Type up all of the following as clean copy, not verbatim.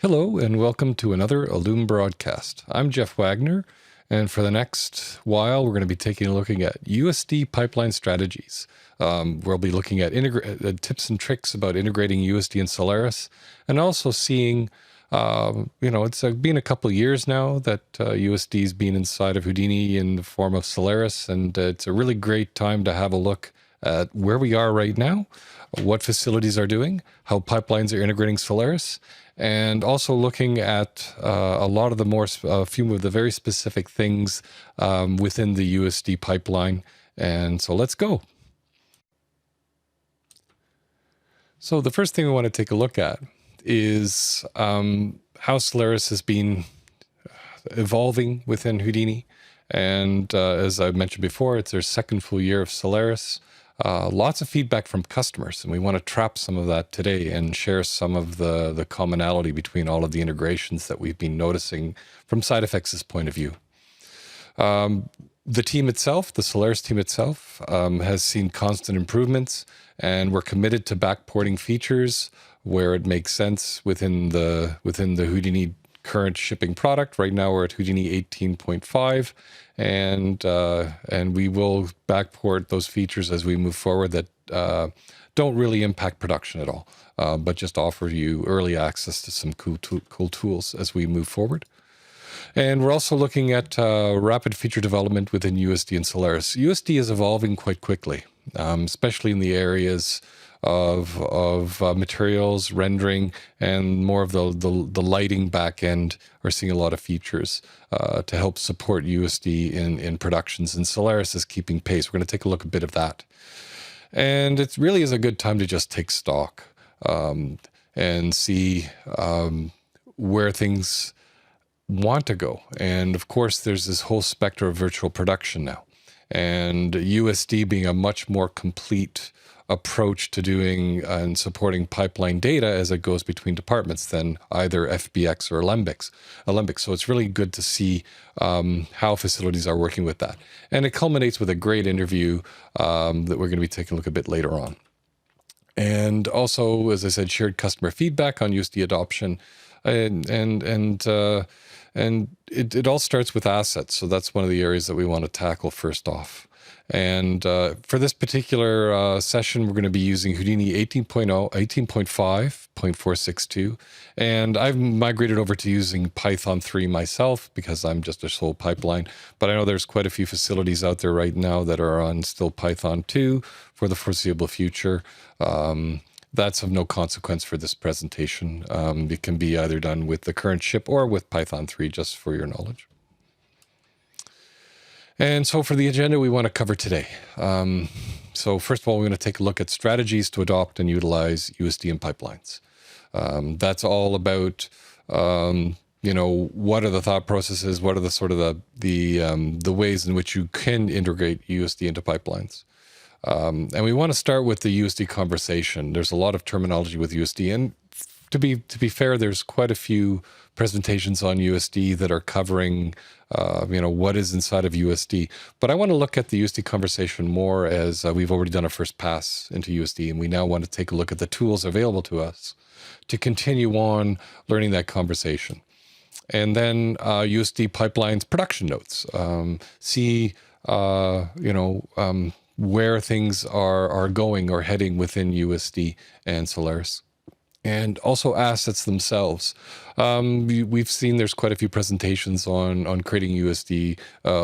Hello and welcome to another Illume broadcast. I'm Jeff Wagner, and for the next while, we're going to be taking a look at USD pipeline strategies. We'll be looking at tips and tricks about integrating USD and Solaris, and also seeing, it's been a couple of years now that USD's been inside of Houdini in the form of Solaris, and it's a really great time to have a look at where we are right now, what facilities are doing, how pipelines are integrating Solaris, and also looking at a lot of the few of the very specific things within the USD pipeline. And so let's go. So the first thing we want to take a look at is how Solaris has been evolving within Houdini. And as I mentioned before, it's their second full year of Solaris. Lots of feedback from customers, and we want to trap some of that today and share some of the commonality between all of the integrations that we've been noticing from SideFX's point of view. The team itself, the Solaris team itself, has seen constant improvements, and we're committed to backporting features where it makes sense within the Houdini current shipping product. Right now we're at Houdini 18.5, and we will backport those features as we move forward that don't really impact production at all, but just offer you early access to some cool tools as we move forward. And we're also looking at rapid feature development within USD and Solaris. USD is evolving quite quickly, especially in the areas of materials, rendering, and more of the lighting back end are seeing a lot of features to help support USD in productions, and Solaris is keeping pace. We're going to take a look at a bit of that. And it really is a good time to just take stock and see where things want to go. And of course, there's this whole spectrum of virtual production now, and USD being a much more complete approach to doing and supporting pipeline data as it goes between departments than either FBX or Alembic. So it's really good to see how facilities are working with that. And it culminates with a great interview that we're going to be taking a look at a bit later on. And also, as I said, shared customer feedback on USD adoption, and it all starts with assets. So that's one of the areas that we want to tackle first off. And for this particular session, we're going to be using Houdini 18.0, 18.5.462. And I've migrated over to using Python 3 myself because I'm just a sole pipeline. But I know there's quite a few facilities out there right now that are on still Python 2 for the foreseeable future. That's of no consequence for this presentation. It can be either done with the current ship or with Python 3, just for your knowledge. And so for the agenda we want to cover today. So first of all, we're going to take a look at strategies to adopt and utilize USD in pipelines. That's all about, what are the thought processes? What are the sort of the ways in which you can integrate USD into pipelines? And we want to start with the USD conversation. There's a lot of terminology with USD, and to be fair, there's quite a few presentations on USD that are covering, what is inside of USD. But I want to look at the USD conversation more as we've already done a first pass into USD, and we now want to take a look at the tools available to us to continue on learning that conversation. And then USD pipelines production notes. See, where things are going or heading within USD and Solaris. And also assets themselves. We've seen there's quite a few presentations on creating USD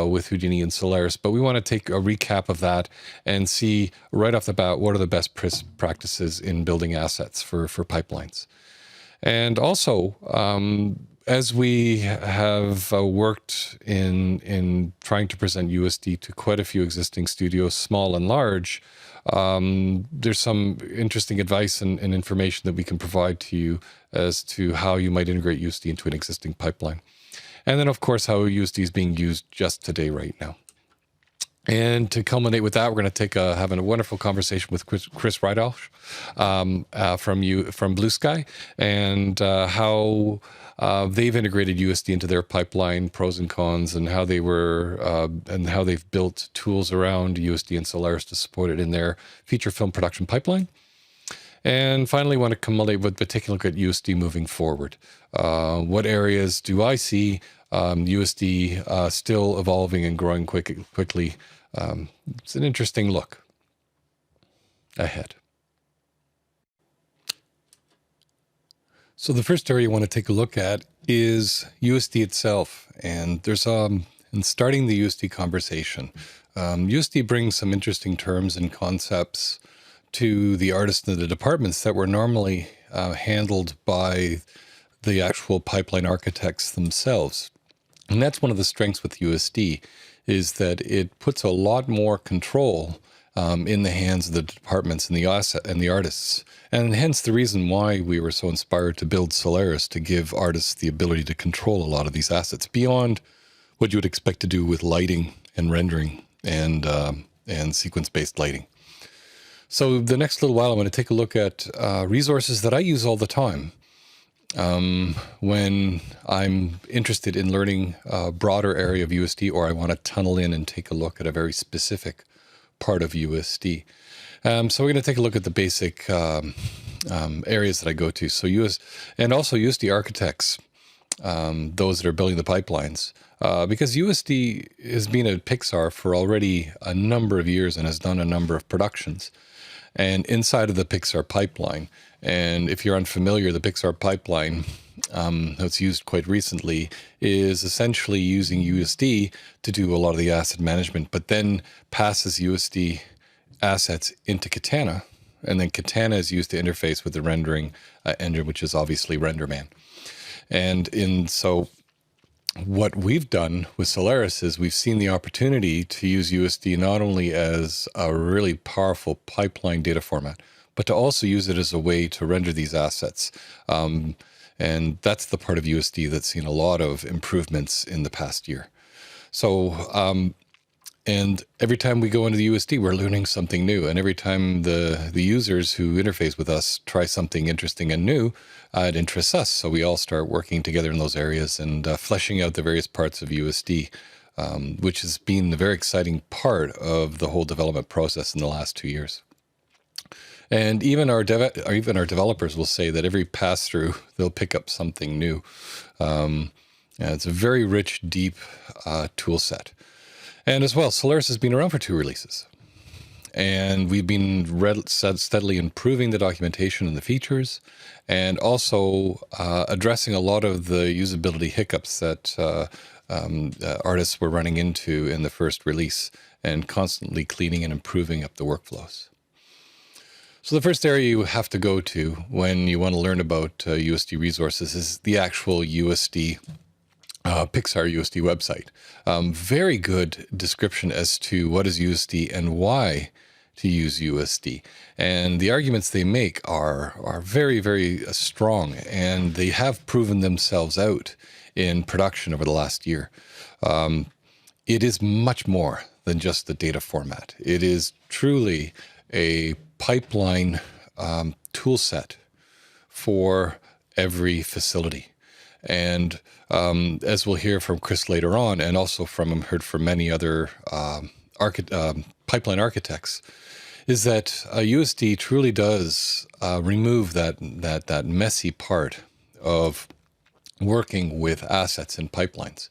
with Houdini and Solaris, but we want to take a recap of that and see right off the bat what are the best practices in building assets for pipelines. And also, as we have worked in trying to present USD to quite a few existing studios, small and large, there's some interesting advice and information that we can provide to you as to how you might integrate USD into an existing pipeline. And then, of course, how USD is being used just today right now. And to culminate with that, we're going to have a wonderful conversation with Chris Rydalch from Blue Sky, and how they've integrated USD into their pipeline, pros and cons, and how they've built tools around USD and Solaris to support it in their feature film production pipeline. And finally, want to come with take a look at USD moving forward. What areas do I see USD still evolving and growing quickly? It's an interesting look ahead. So the first area you want to take a look at is USD itself. And there's in starting the USD conversation, USD brings some interesting terms and concepts to the artists and the departments that were normally handled by the actual pipeline architects themselves. And that's one of the strengths with USD, is that it puts a lot more control in the hands of the departments and the artists. And hence the reason why we were so inspired to build Solaris, to give artists the ability to control a lot of these assets beyond what you would expect to do with lighting and rendering and sequence-based lighting. So the next little while, I'm going to take a look at resources that I use all the time when I'm interested in learning a broader area of USD, or I want to tunnel in and take a look at a very specific part of USD. So we're going to take a look at the basic areas that I go to. So and also USD architects, those that are building the pipelines, because USD has been at Pixar for already a number of years and has done a number of productions. And inside of the Pixar pipeline, and if you're unfamiliar, the Pixar pipeline that's used quite recently is essentially using USD to do a lot of the asset management, but then passes USD assets into Katana, and then Katana is used to interface with the rendering engine, which is obviously RenderMan. And so what we've done with Solaris is we've seen the opportunity to use USD not only as a really powerful pipeline data format, but to also use it as a way to render these assets. And that's the part of USD that's seen a lot of improvements in the past year. So, and every time we go into the USD, we're learning something new. And every time the users who interface with us try something interesting and new, it interests us. So we all start working together in those areas and fleshing out the various parts of USD, which has been the very exciting part of the whole development process in the last 2 years. And even our developers will say that every pass through, they'll pick up something new. It's a very rich, deep tool set. And as well, Solaris has been around for 2 releases. And we've been steadily improving the documentation and the features, and also addressing a lot of the usability hiccups that artists were running into in the first release, and constantly cleaning and improving up the workflows. So the first area you have to go to when you want to learn about USD resources is the actual USD Pixar USD website. Very good description as to what is USD and why to use USD. And the arguments they make are very, very strong, and they have proven themselves out in production over the last year. It is much more than just the data format. It is truly a pipeline tool set for every facility. And as we'll hear from Chris later on, and also heard from many other pipeline architects, is that USD truly does remove that messy part of working with assets and pipelines.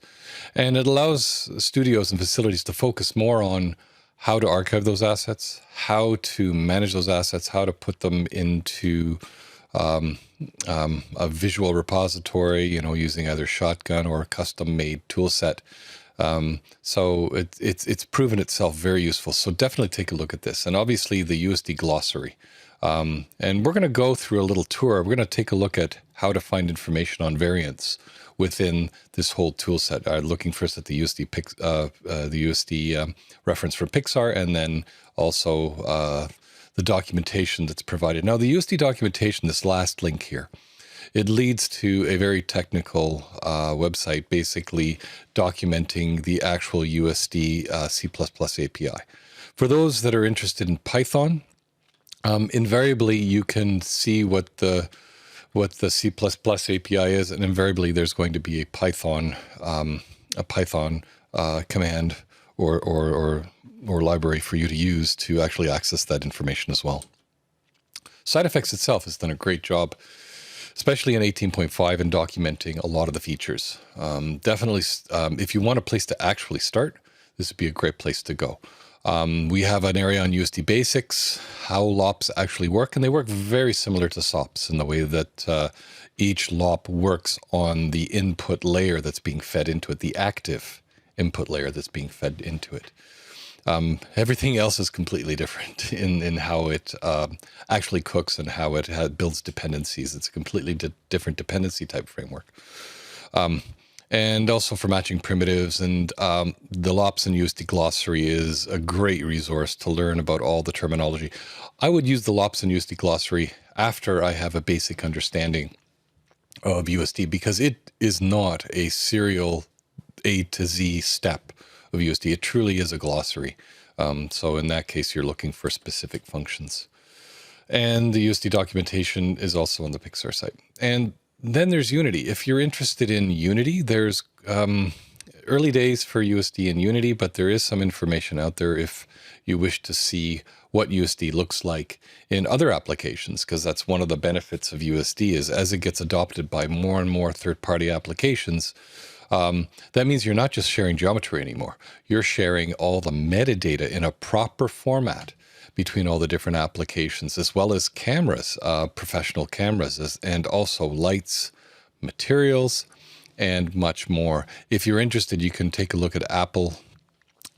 And it allows studios and facilities to focus more on how to archive those assets, how to manage those assets, how to put them into a visual repository, using either Shotgun or a custom-made tool set. So it's proven itself very useful. So definitely take a look at this. And obviously the USD glossary. And we're going to go through a little tour. We're going to take a look at how to find information on variants within this whole tool set. Looking first at the USD reference from Pixar, and then also the documentation that's provided. Now, the USD documentation, this last link here, it leads to a very technical website, basically documenting the actual USD C++ API. For those that are interested in Python, invariably you can see what the C++ API is, and invariably there's going to be a Python command or library for you to use to actually access that information as well. SideFX itself has done a great job, especially in 18.5 in documenting a lot of the features. Definitely, if you want a place to actually start, this would be a great place to go. We have an area on USD basics, how LOPs actually work, and they work very similar to SOPs in the way that each LOP works on the input layer that's being fed into it, the active input layer that's being fed into it. Everything else is completely different in how it actually cooks and how it builds dependencies. It's a completely different dependency type framework. And also for matching primitives, and the LOPS and USD glossary is a great resource to learn about all the terminology. I would use the LOPS and USD glossary after I have a basic understanding of USD, because it is not a serial A to Z step of USD. It truly is a glossary. So in that case, you're looking for specific functions. And the USD documentation is also on the Pixar site. And then there's Unity. If you're interested in Unity, there's early days for USD and Unity, but there is some information out there if you wish to see what USD looks like in other applications, because that's one of the benefits of USD is as it gets adopted by more and more third-party applications, that means you're not just sharing geometry anymore. You're sharing all the metadata in a proper format between all the different applications, as well as cameras, professional cameras, and also lights, materials, and much more. If you're interested, you can take a look at Apple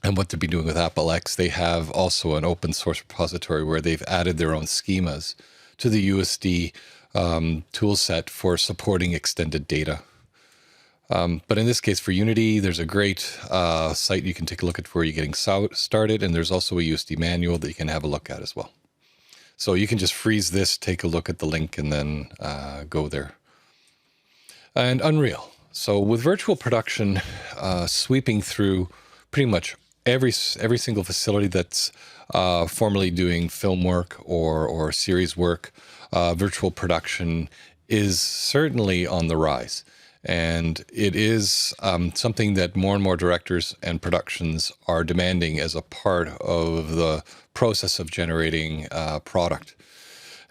and what they've been doing with Apple X. They have also an open source repository where they've added their own schemas to the USD tool set for supporting extended data. But in this case, for Unity, there's a great site you can take a look at for you getting started, and there's also a USD manual that you can have a look at as well. So you can just freeze this, take a look at the link, and then go there. And Unreal. So with virtual production sweeping through pretty much every single facility that's formerly doing film work or series work, virtual production is certainly on the rise. And it is something that more and more directors and productions are demanding as a part of the process of generating product.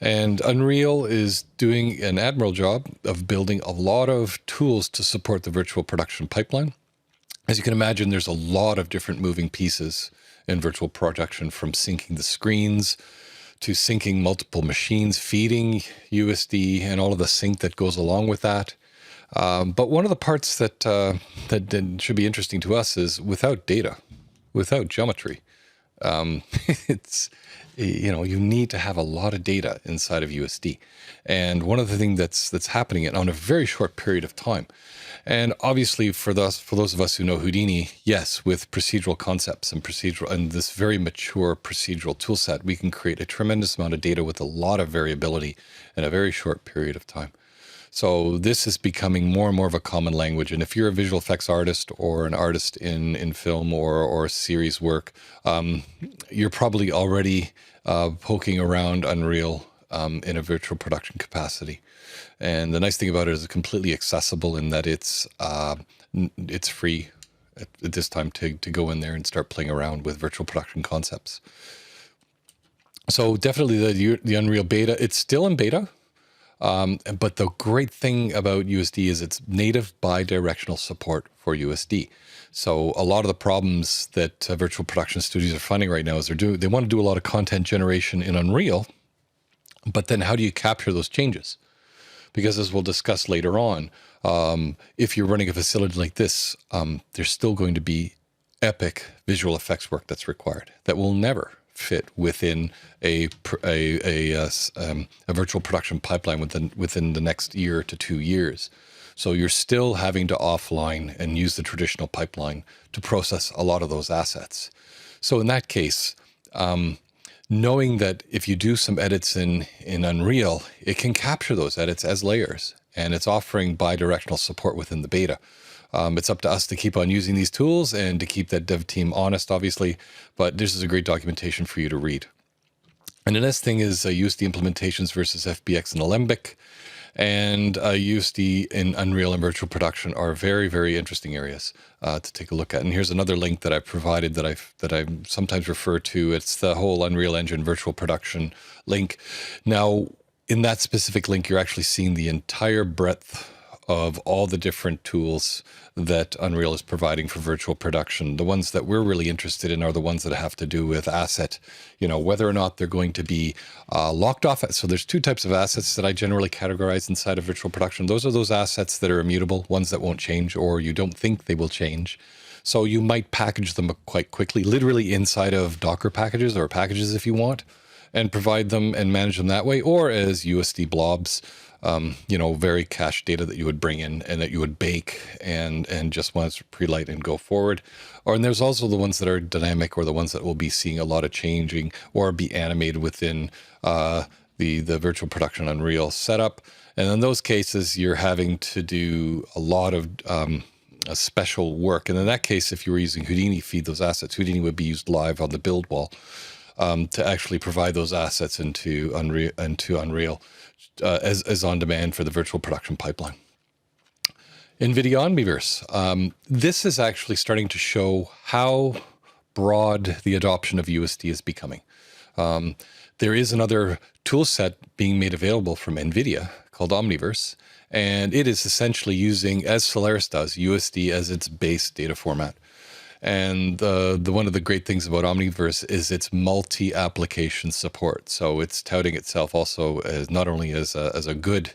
And Unreal is doing an admirable job of building a lot of tools to support the virtual production pipeline. As you can imagine, there's a lot of different moving pieces in virtual production, from syncing the screens to syncing multiple machines, feeding USD, and all of the sync that goes along with that. But one of the parts that should be interesting to us is without data, without geometry, it's, you need to have a lot of data inside of USD. And one of the things that's happening on a very short period of time. And obviously for those of us who know Houdini, yes, with procedural concepts and this very mature procedural tool set, we can create a tremendous amount of data with a lot of variability in a very short period of time. So this is becoming more and more of a common language. And if you're a visual effects artist or an artist in film or series work, you're probably already poking around Unreal in a virtual production capacity. And the nice thing about it is it's completely accessible in that it's free at this time to go in there and start playing around with virtual production concepts. So definitely the Unreal beta, it's still in beta. But the great thing about USD is it's native bidirectional support for USD. So a lot of the problems that virtual production studios are finding right now is they want to do a lot of content generation in Unreal, but then how do you capture those changes? Because as we'll discuss later on, if you're running a facility like this, there's still going to be epic visual effects work that's required that will never fit within a virtual production pipeline within the next year to 2 years. So you're still having to offline and use the traditional pipeline to process a lot of those assets. So in that case, knowing that if you do some edits in Unreal, it can capture those edits as layers, and it's offering bidirectional support within the beta. It's up to us to keep on using these tools and to keep that dev team honest, obviously, but this is a great documentation for you to read. And the next thing is USD implementations versus FBX and Alembic. And USD in Unreal and virtual production are very, very interesting areas to take a look at. And here's another link that I provided that I sometimes refer to. It's the whole Unreal Engine virtual production link. Now, in that specific link, you're actually seeing the entire breadth of all the different tools that Unreal is providing for virtual production. The ones that we're really interested in are the ones that have to do with asset, whether or not they're going to be locked off. So there's two types of assets that I generally categorize inside of virtual production. Those are those assets that are immutable, ones that won't change, or you don't think they will change. So you might package them quite quickly, literally inside of Docker packages or packages if you want, and provide them and manage them that way, or as USD blobs, very cached data that you would bring in and that you would bake and just want to pre-light and go forward. And there's also the ones that are dynamic, or the ones that will be seeing a lot of changing or be animated within the virtual production Unreal setup. And in those cases, you're having to do a lot of special work. And in that case, if you were using Houdini, feed those assets, Houdini would be used live on the build wall to actually provide those assets into Unreal. As on demand for the virtual production pipeline. NVIDIA Omniverse. This is actually starting to show how broad the adoption of USD is becoming. There is another tool set being made available from NVIDIA called Omniverse, and it is essentially using, as Solaris does, USD as its base data format. And one of the great things about Omniverse is its multi-application support. So it's touting itself also as not only as a good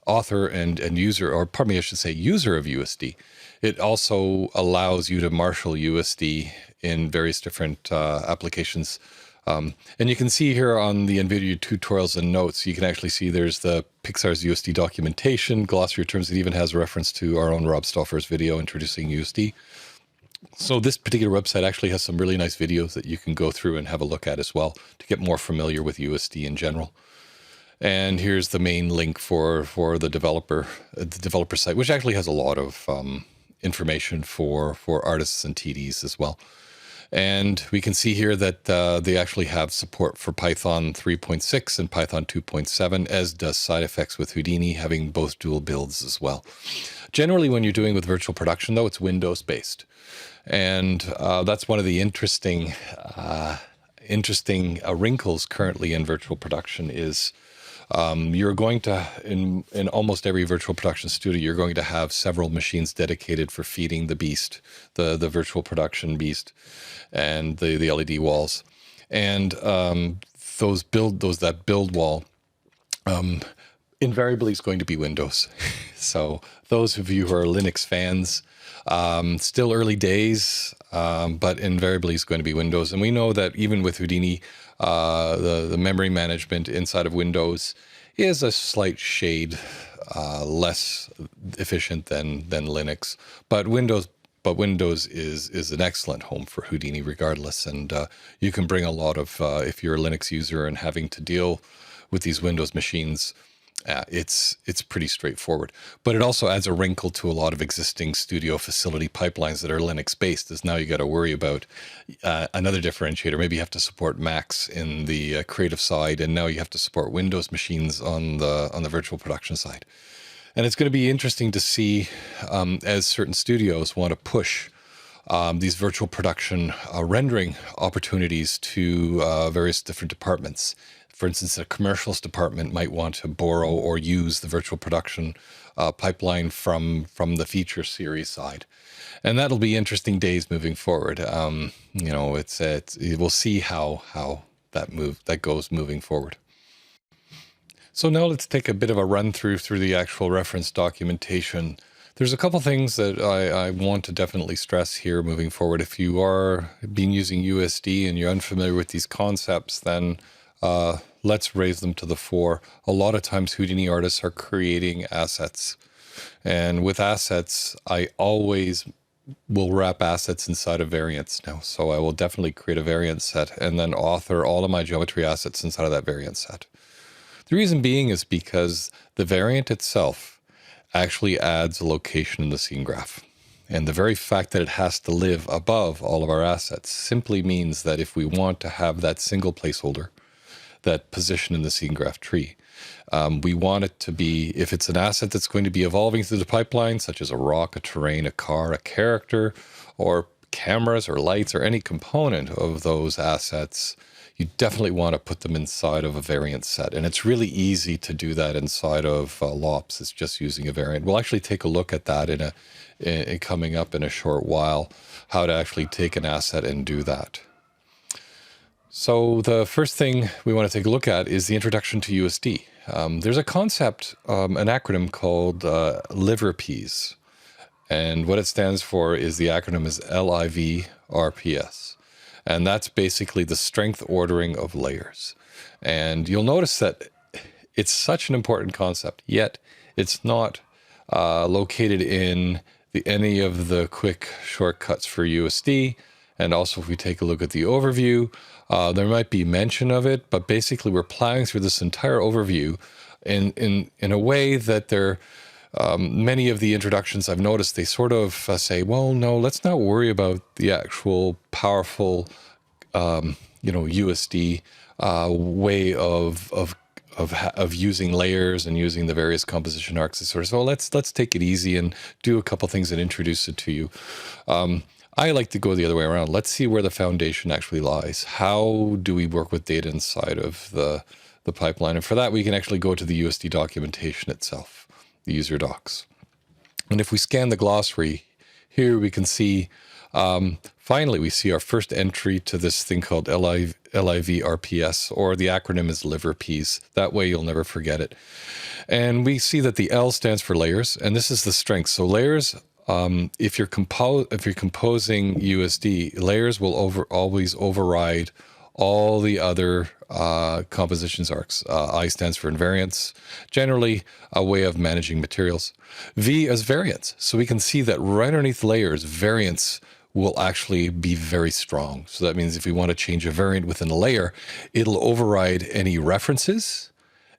author and user, or pardon me, I should say user of USD. It also allows you to marshal USD in various different applications. And you can see here on the NVIDIA tutorials and notes, you can actually see there's the Pixar's USD documentation, glossary of terms. It even has a reference to our own Rob Stauffer's video introducing USD. So this particular website actually has some really nice videos that you can go through and have a look at as well to get more familiar with USD in general. And here's the main link for the developer site, which actually has a lot of information for artists and TDs as well. And we can see here that they actually have support for Python 3.6 and Python 2.7, as does SideFX with Houdini, having both dual builds as well. Generally, when you're doing with virtual production, though, it's Windows-based. And that's one of the interesting wrinkles currently in virtual production is you're going to, in almost every virtual production studio, you're going to have several machines dedicated for feeding the beast, the virtual production beast, and the LED walls. And that build wall invariably is going to be Windows. So those of you who are Linux fans, still early days, but invariably is going to be Windows. And we know that even with Houdini, the memory management inside of Windows is a slight shade less efficient than Linux. But Windows is an excellent home for Houdini regardless. And you can bring a lot of, if you're a Linux user and having to deal with these Windows machines, it's pretty straightforward. But it also adds a wrinkle to a lot of existing studio facility pipelines that are Linux based, as now you got to worry about another differentiator. Maybe you have to support Macs in the creative side, and now you have to support Windows machines on the virtual production side. And it's going to be interesting to see as certain studios want to push these virtual production rendering opportunities to various different departments. For instance, a commercials department might want to borrow or use the virtual production pipeline from the feature series side. And that'll be interesting days moving forward. We'll see how that goes moving forward. So now let's take a bit of a run through the actual reference documentation. There's a couple things that I want to definitely stress here moving forward. If you are been using USD and you're unfamiliar with these concepts, then let's raise them to the fore. A lot of times Houdini artists are creating assets. And with assets, I always will wrap assets inside of variants now. So I will definitely create a variant set and then author all of my geometry assets inside of that variant set. The reason being is because the variant itself actually adds a location in the scene graph. And the very fact that it has to live above all of our assets simply means that if we want to have that single placeholder, that position in the scene graph tree. We want it to be, if it's an asset that's going to be evolving through the pipeline, such as a rock, a terrain, a car, a character, or cameras or lights or any component of those assets, you definitely want to put them inside of a variant set. And it's really easy to do that inside of LOPS. It's just using a variant. We'll actually take a look at that in coming up in a short while, how to actually take an asset and do that. So the first thing we want to take a look at is the introduction to USD. There's a concept, an acronym called LivrPs. And what it stands for is the acronym is LIVRPS. And that's basically the strength ordering of layers. And you'll notice that it's such an important concept, yet it's not located in any of the quick shortcuts for USD. And also, if we take a look at the overview, there might be mention of it, but basically we're plowing through this entire overview in a way that many of the introductions I've noticed, they sort of say, well, no, let's not worry about the actual powerful, USD way of using layers and using the various composition arcs. Sort of, so let's take it easy and do a couple things and introduce it to you. I like to go the other way around. Let's see where the foundation actually lies. How do we work with data inside of the pipeline? And for that, we can actually go to the USD documentation itself, the user docs. And if we scan the glossary, here we can see, finally, we see our first entry to this thing called LIVRPS, or the acronym is LivrPs. That way you'll never forget it. And we see that the L stands for layers, and this is the strength. So layers, if you're composing USD, layers will always override all the other compositions arcs. I stands for invariance, generally a way of managing materials. V is variance. So we can see that right underneath layers, variance will actually be very strong. So that means if we want to change a variant within a layer, it'll override any references,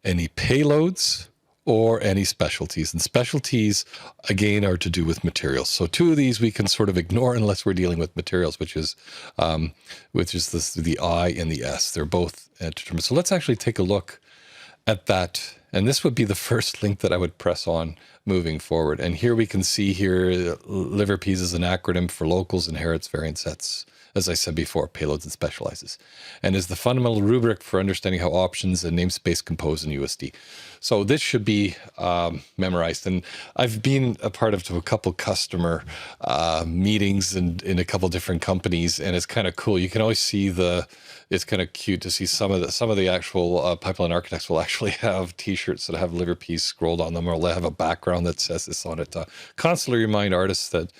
any payloads, or any specialties. And specialties, again, are to do with materials. So two of these we can sort of ignore unless we're dealing with materials, which is the I and the S. They're both determined. So let's actually take a look at that. And this would be the first link that I would press on moving forward. And here we can see here, LivrPs is an acronym for locals, inherits, variant sets, as I said before, payloads and specializes, and is the fundamental rubric for understanding how options and namespace compose in USD. So this should be memorized. And I've been a part of a couple customer meetings in a couple different companies, and it's kind of cool. You can always see it's kind of cute to see some of the actual pipeline architects will actually have T-shirts that have LivrPs scrolled on them, or they have a background that says this on it. Constantly remind artists that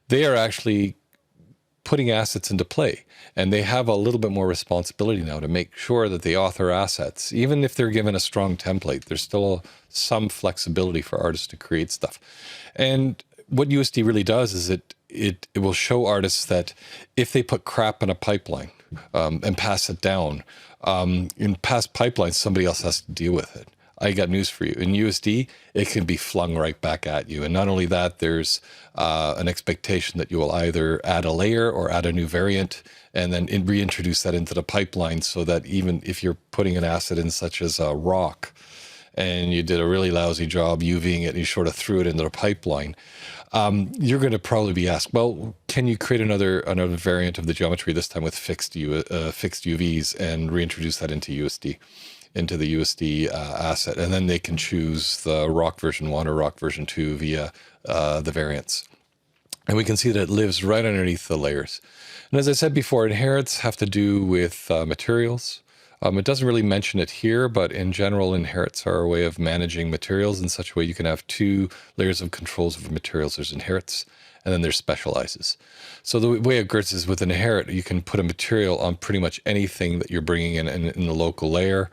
they are actually putting assets into play, and they have a little bit more responsibility now to make sure that they author assets. Even if they're given a strong template, there's still some flexibility for artists to create stuff. And what USD really does is it will show artists that if they put crap in a pipeline and pass it down, in past pipelines, somebody else has to deal with it. I got news for you. In USD, it can be flung right back at you. And not only that, there's an expectation that you will either add a layer or add a new variant and then reintroduce that into the pipeline, so that even if you're putting an asset in such as a rock and you did a really lousy job UVing it and you sort of threw it into the pipeline, you're going to probably be asked, well, can you create another variant of the geometry, this time with fixed UVs, and reintroduce that into USD? Into the USD asset, and then they can choose the rock version 1 or rock version 2 via the variants. And we can see that it lives right underneath the layers. And as I said before, inherits have to do with materials. It doesn't really mention it here, but in general, inherits are a way of managing materials in such a way you can have two layers of controls over materials. There's inherits, and then there's specializes. So the way it works is with inherit, you can put a material on pretty much anything that you're bringing in the local layer,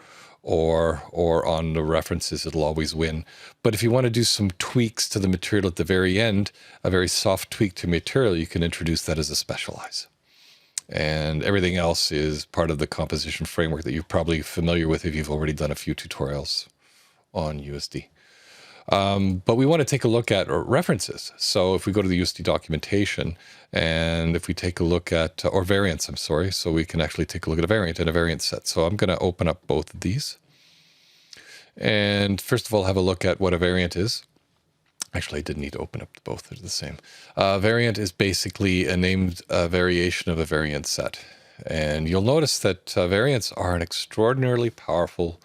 or on the references, it'll always win. But if you want to do some tweaks to the material at the very end, a very soft tweak to material, you can introduce that as a specialize. And everything else is part of the composition framework that you're probably familiar with if you've already done a few tutorials on USD. But we want to take a look at references. So if we go to the USD documentation, and if we take a look at, or variants, I'm sorry, so we can actually take a look at a variant and a variant set. So I'm going to open up both of these. And first of all, have a look at what a variant is. Actually, I didn't need to open up both, they're the same. Variant is basically a named variation of a variant set. And you'll notice that variants are an extraordinarily powerful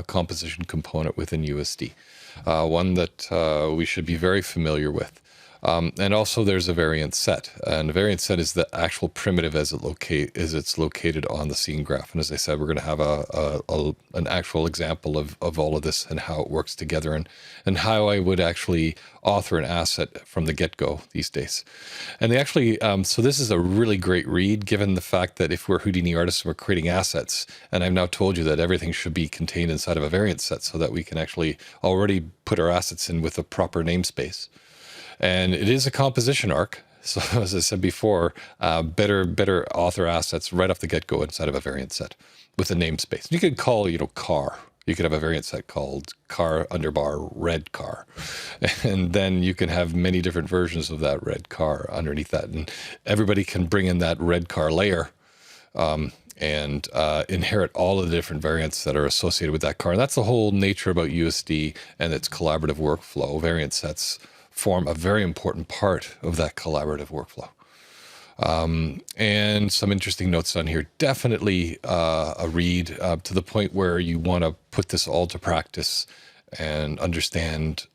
composition component within USD, one that we should be very familiar with. And also there's a variant set, and a variant set is the actual primitive as it's located on the scene graph. And as I said, we're going to have an actual example of all of this and how it works together, and how I would actually author an asset from the get-go these days. And they actually, so this is a really great read, given the fact that if we're Houdini artists and we're creating assets, and I've now told you that everything should be contained inside of a variant set so that we can actually already put our assets in with a proper namespace. And it is a composition arc. So as I said before, better author assets right off the get-go inside of a variant set with a namespace. You could call, car. You could have a variant set called car underbar red car. And then you can have many different versions of that red car underneath that. And everybody can bring in that red car layer and inherit all of the different variants that are associated with that car. And that's the whole nature about USD and its collaborative workflow. Variant sets form a very important part of that collaborative workflow. And some interesting notes on here. Definitely a read to the point where you want to put this all to practice and understand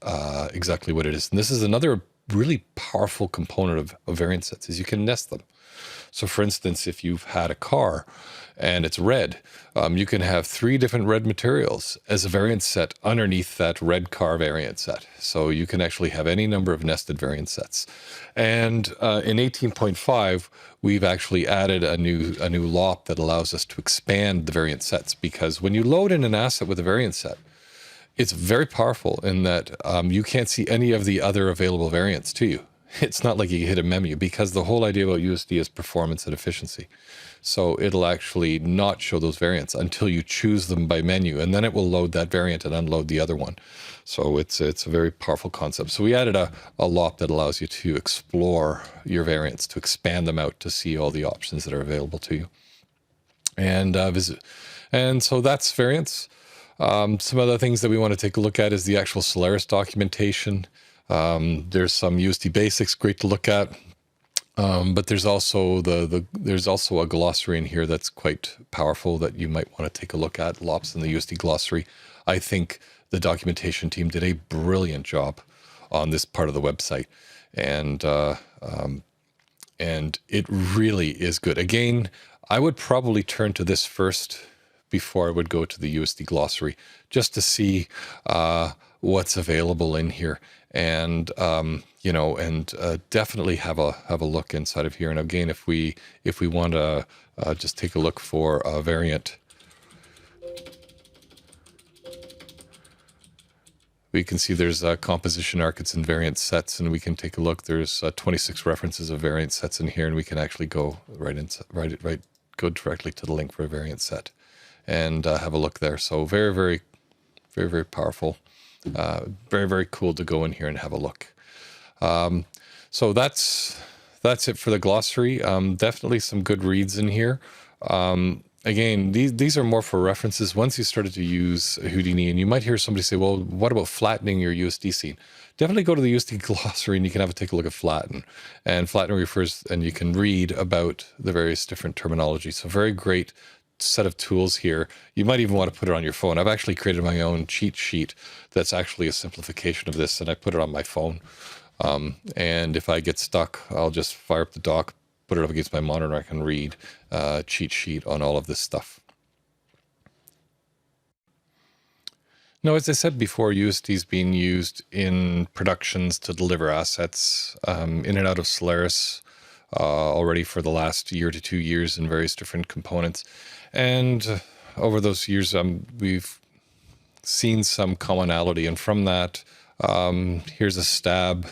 exactly what it is. And this is another really powerful component of variant sets, is you can nest them. So for instance, if you've had a car and it's red, you can have 3 different red materials as a variant set underneath that red car variant set. So you can actually have any number of nested variant sets. And in 18.5, we've actually added a new LOP that allows us to expand the variant sets, because when you load in an asset with a variant set, it's very powerful in that you can't see any of the other available variants to you. It's not like you hit a menu, because the whole idea about USD is performance and efficiency. So it'll actually not show those variants until you choose them by menu, and then it will load that variant and unload the other one. So it's a very powerful concept. So we added a LOP that allows you to explore your variants, to expand them out to see all the options that are available to you. And so that's variants. Some other things that we want to take a look at is the actual Solaris documentation. There's some USD basics, great to look at. But there's also there's also a glossary in here that's quite powerful that you might want to take a look at. LOPs in the USD glossary. I think the documentation team did a brilliant job on this part of the website, and it really is good. Again, I would probably turn to this first before I would go to the USD glossary, just to see what's available in here. And definitely have a look inside of here. And again, if we want to just take a look for a variant, we can see there's a composition arc, it's in variant sets, and we can take a look. There's 26 references of variant sets in here, and we can actually go go directly to the link for a variant set and have a look there. So very, very, very, very powerful. Very, very cool to go in here and have a look. So that's it for the glossary. Definitely some good reads in here. Again, these are more for references. Once you started to use Houdini, and you might hear somebody say, well, what about flattening your USD scene? Definitely go to the USD glossary and you can take a look at flatten. And flatten refers, and you can read about the various different terminology. So very great set of tools here. You might even want to put it on your phone. I've actually created my own cheat sheet that's actually a simplification of this, and I put it on my phone. And if I get stuck, I'll just fire up the dock, put it up against my monitor, and I can read cheat sheet on all of this stuff. Now, as I said before, USD is being used in productions to deliver assets in and out of Solaris already for the last year to 2 years in various different components. And over those years, we've seen some commonality. And from that, here's a stab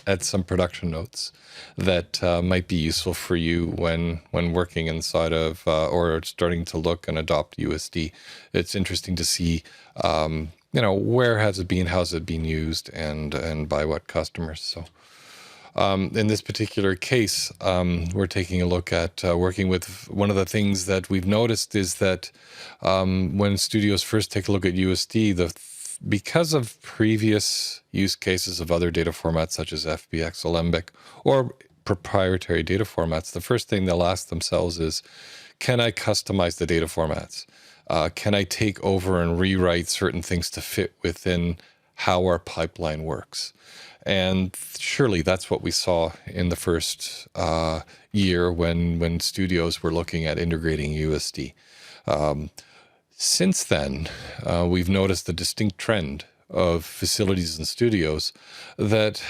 at some production notes that might be useful for you when working inside of or starting to look and adopt USD. It's interesting to see where has it been, how's it been used, and by what customers. So in this particular case, we're taking a look at working with one of the things that we've noticed is that when studios first take a look at USD, because of previous use cases of other data formats such as FBX, Alembic, or proprietary data formats, the first thing they'll ask themselves is, can I customize the data formats? Can I take over and rewrite certain things to fit within how our pipeline works? And surely that's what we saw in the first year when studios were looking at integrating USD. Since then, we've noticed a distinct trend of facilities and studios that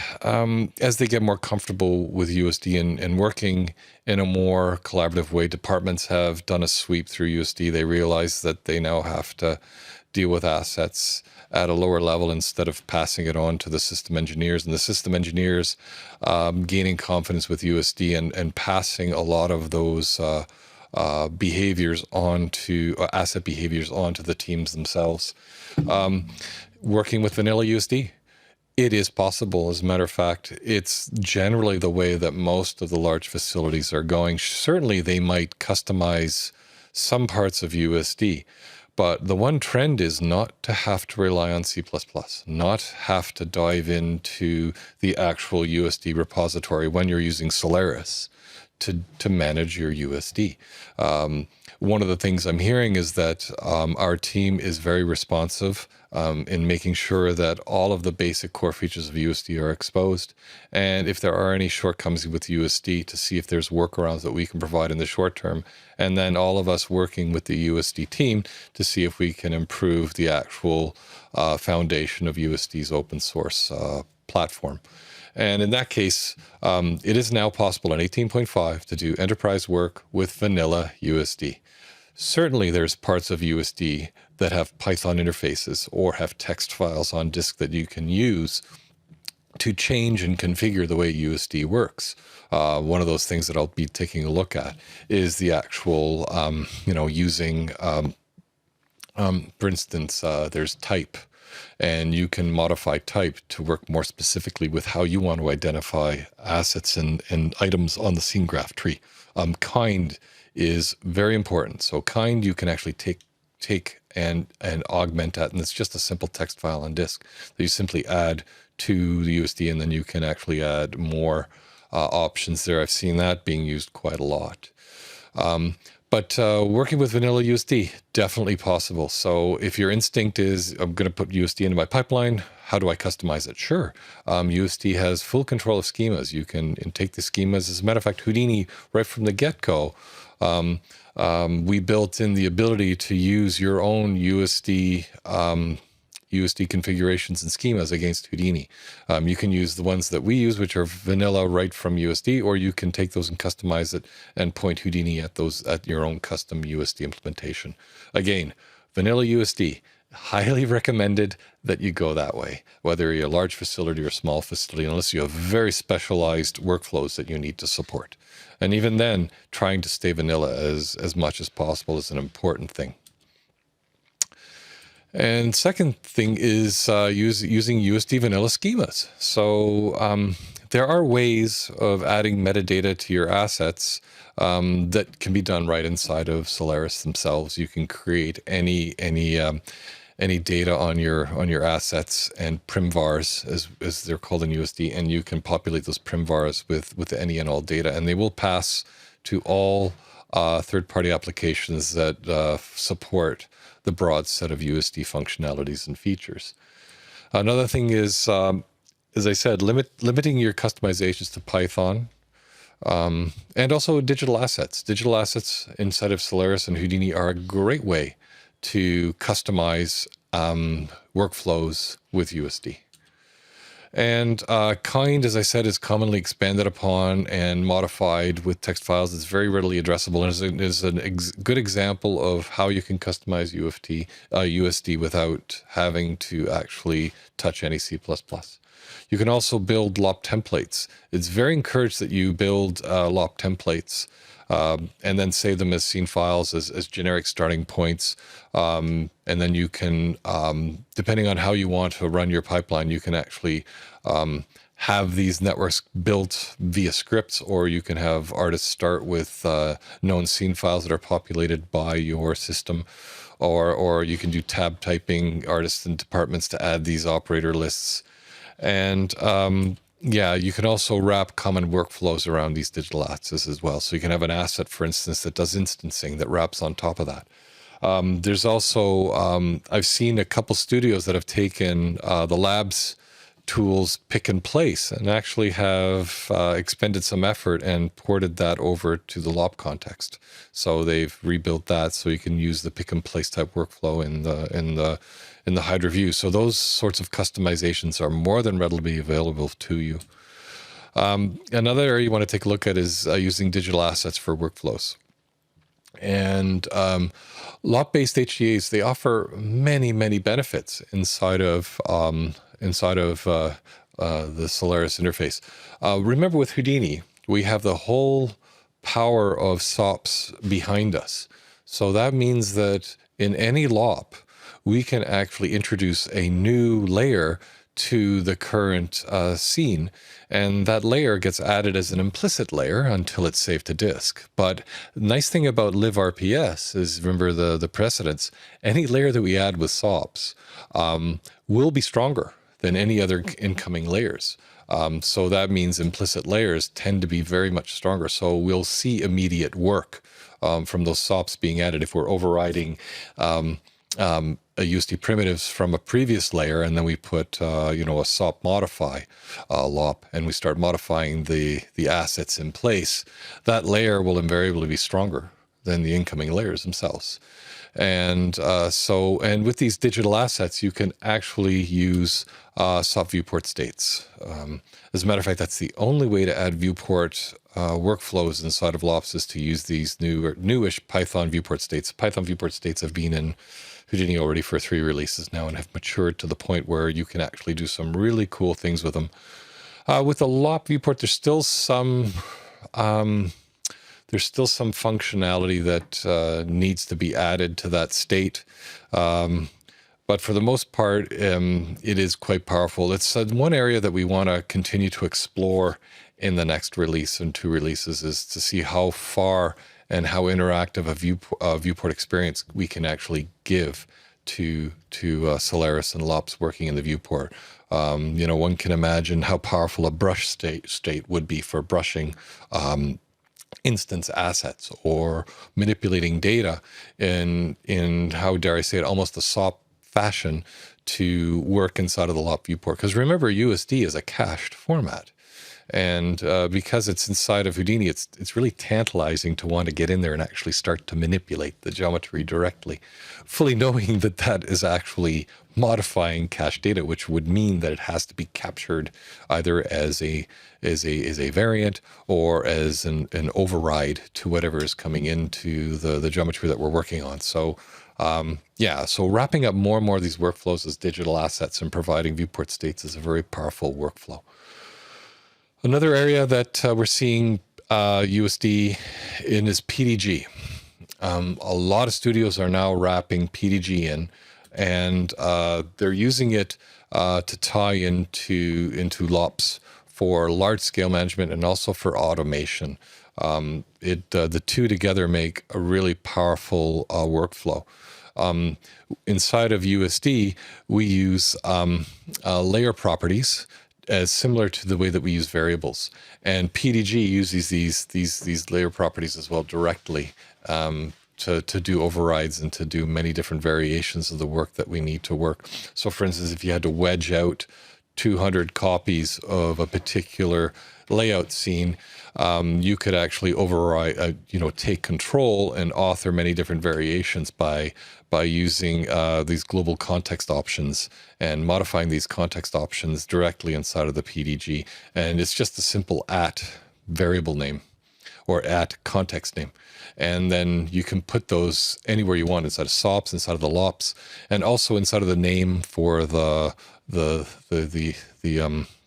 as they get more comfortable with USD and working in a more collaborative way, departments have done a sweep through USD. They realize that they now have to deal with assets at a lower level instead of passing it on to the system engineers, and the system engineers gaining confidence with USD and passing a lot of those behaviors onto asset behaviors onto the teams themselves. Working with vanilla USD, it is possible. As a matter of fact, it's generally the way that most of the large facilities are going. Certainly, they might customize some parts of USD, but the one trend is not to have to rely on C++, not have to dive into the actual USD repository when you're using Solaris to manage your USD. One of the things I'm hearing is that our team is very responsive in making sure that all of the basic core features of USD are exposed. And if there are any shortcomings with USD, to see if there's workarounds that we can provide in the short term. And then all of us working with the USD team to see if we can improve the actual foundation of USD's open source platform. And in that case, it is now possible in 18.5 to do enterprise work with vanilla USD. Certainly there's parts of USD that have Python interfaces or have text files on disk that you can use to change and configure the way USD works. One of those things that I'll be taking a look at is the actual, using, for instance, there's type. And you can modify type to work more specifically with how you want to identify assets and items on the scene graph tree. Kind is very important. So kind you can actually take and augment that, and it's just a simple text file on disk that you simply add to the USD, and then you can actually add more options there. I've seen that being used quite a lot. But working with vanilla USD, definitely possible. So if your instinct is, I'm going to put USD into my pipeline, how do I customize it? Sure. USD has full control of schemas. You can take the schemas. As a matter of fact, Houdini, right from the get-go, we built in the ability to use your own USD configurations and schemas against Houdini. You can use the ones that we use, which are vanilla right from USD, or you can take those and customize it and point Houdini at your own custom USD implementation. Again, vanilla USD, highly recommended that you go that way, whether you're a large facility or a small facility, unless you have very specialized workflows that you need to support. And even then, trying to stay vanilla as much as possible is an important thing. And second thing is using USD vanilla schemas. So there are ways of adding metadata to your assets that can be done right inside of Solaris themselves. You can create any data on your assets and primvars, as they're called in USD, and you can populate those primvars with any and all data, and they will pass to all third-party applications that support the broad set of USD functionalities and features. Another thing is, as I said, limiting your customizations to Python, and also digital assets. Digital assets inside of Solaris and Houdini are a great way to customize workflows with USD. And kind, as I said, is commonly expanded upon and modified with text files. It's very readily addressable, and is a good example of how you can customize USD without having to actually touch any C++. You can also build LOP templates. It's very encouraged that you build LOP templates and then save them as scene files, as generic starting points. And then you can, depending on how you want to run your pipeline, you can actually have these networks built via scripts, or you can have artists start with known scene files that are populated by your system, or you can do tab typing, artists and departments to add these operator lists. And yeah, you can also wrap common workflows around these digital assets as well. So you can have an asset, for instance, that does instancing that wraps on top of that. There's also, I've seen a couple studios that have taken the labs tools pick and place and actually have expended some effort and ported that over to the LOP context. So they've rebuilt that so you can use the pick and place type workflow in the Hydra view. So those sorts of customizations are more than readily available to you. Another area you want to take a look at is using digital assets for workflows. And LOP-based HDAs, they offer many, many benefits inside of the Solaris interface. Remember, with Houdini, we have the whole power of SOPs behind us. So that means that in any LOP, we can actually introduce a new layer to the current scene, and that layer gets added as an implicit layer until it's saved to disk. But the nice thing about libRPS is, remember the precedence, any layer that we add with SOPs will be stronger than any other incoming layers. So that means implicit layers tend to be very much stronger. So we'll see immediate work from those SOPs being added if we're overriding a USD primitives from a previous layer, and then we put a SOP modify LOP, and we start modifying the assets in place. That layer will invariably be stronger than the incoming layers themselves. And and with these digital assets, you can actually use SOP viewport states. As a matter of fact, that's the only way to add viewport workflows inside of LOPs, is to use these newish Python viewport states. Python viewport states have been in Houdini already for 3 releases now and have matured to the point where you can actually do some really cool things with them. With the LOP viewport, there's still some functionality that needs to be added to that state. But for the most part, it is quite powerful. It's one area that we want to continue to explore in the next release and 2 releases, is to see how far and how interactive a viewport experience we can actually give to Solaris and LOPs working in the viewport. One can imagine how powerful a brush state would be for brushing instance assets, or manipulating data in how dare I say it, almost a SOP fashion to work inside of the LOP viewport. Because remember, USD is a cached format. And because it's inside of Houdini, it's really tantalizing to want to get in there and actually start to manipulate the geometry directly, fully knowing that that is actually modifying cache data, which would mean that it has to be captured either as a variant or as an override to whatever is coming into the geometry that we're working on. So so wrapping up more and more of these workflows as digital assets and providing viewport states is a very powerful workflow. Another area that we're seeing USD in is PDG. A lot of studios are now wrapping PDG in, and they're using it to tie into LOPs for large-scale management and also for automation. The two together make a really powerful workflow. Inside of USD, we use layer properties as similar to the way that we use variables, and PDG uses these layer properties as well directly to do overrides and to do many different variations of the work that we need to work. So, for instance, if you had to wedge out 200 copies of a particular layout scene, you could actually override, take control and author many different variations by using these global context options and modifying these context options directly inside of the PDG. And it's just a simple variable name or context name. And then you can put those anywhere you want, inside of SOPs, inside of the LOPs, and also inside of the name for the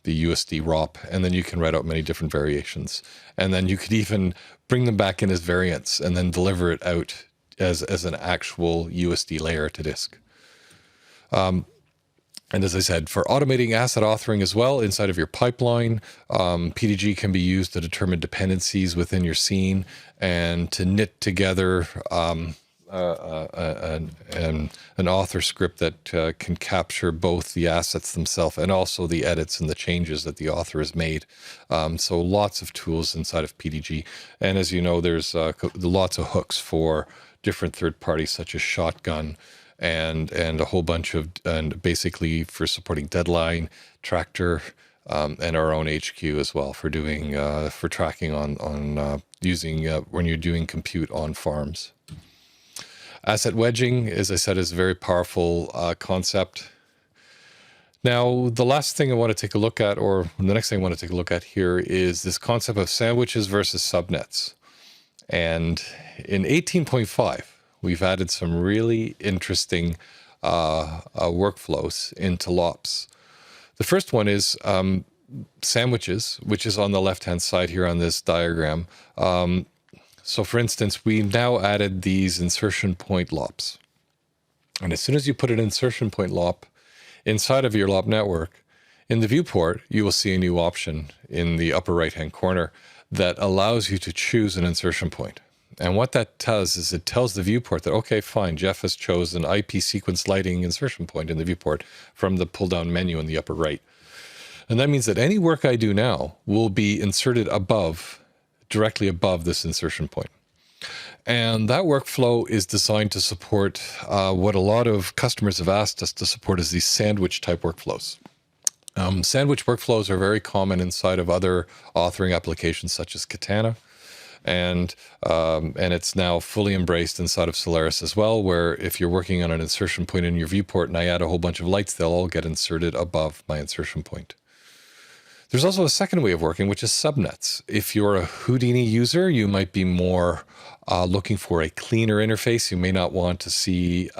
the USD ROP, and then you can write out many different variations. And then you could even bring them back in as variants and then deliver it out as an actual USD layer to disk. And as I said, for automating asset authoring as well inside of your pipeline, PDG can be used to determine dependencies within your scene and to knit together an author script that can capture both the assets themselves and also the edits and the changes that the author has made. So lots of tools inside of PDG. And as you know, there's lots of hooks for different third parties such as Shotgun, and a whole bunch of, and basically for supporting Deadline, Tractor, and our own HQ as well for doing, for tracking on using, when you're doing compute on farms. Asset wedging, as I said, is a very powerful concept. Now, the last thing I want to take a look at, or the next thing I want to take a look at here, is this concept of sandwiches versus subnets. And in 18.5, we've added some really interesting workflows into LOPS. The first one is sandwiches, which is on the left-hand side here on this diagram. So for instance, we now added these insertion point LOPs. And as soon as you put an insertion point LOP inside of your LOP network, in the viewport, you will see a new option in the upper right-hand corner that allows you to choose an insertion point. And what that does is it tells the viewport that, okay, fine, Jeff has chosen IP sequence lighting insertion point in the viewport from the pull-down menu in the upper right. And that means that any work I do now will be inserted above, directly above this insertion point. And that workflow is designed to support what a lot of customers have asked us to support is these sandwich type workflows. Sandwich workflows are very common inside of other authoring applications such as Katana. And it's now fully embraced inside of Solaris as well, where if you're working on an insertion point in your viewport and I add a whole bunch of lights, they'll all get inserted above my insertion point. There's also a second way of working, which is subnets. If you're a Houdini user, you might be more looking for a cleaner interface. You may not want to see,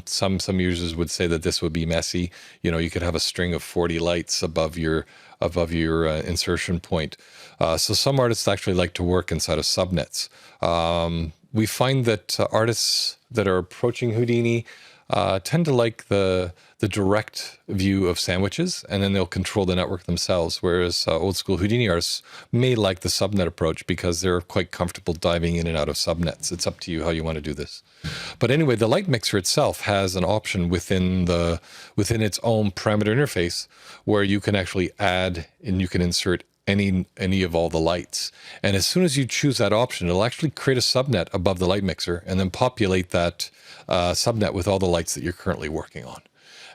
some users would say that this would be messy. You know, you could have a string of 40 lights above your insertion point. So some artists actually like to work inside of subnets. We find that artists that are approaching Houdini tend to like the direct view of sandwiches, and then they'll control the network themselves, whereas old school Houdini artists may like the subnet approach because they're quite comfortable diving in and out of subnets. It's up to you how you want to do this. But anyway, the light mixer itself has an option within its own parameter interface where you can actually add and you can insert any of all the lights. And as soon as you choose that option, it'll actually create a subnet above the light mixer and then populate that subnet with all the lights that you're currently working on.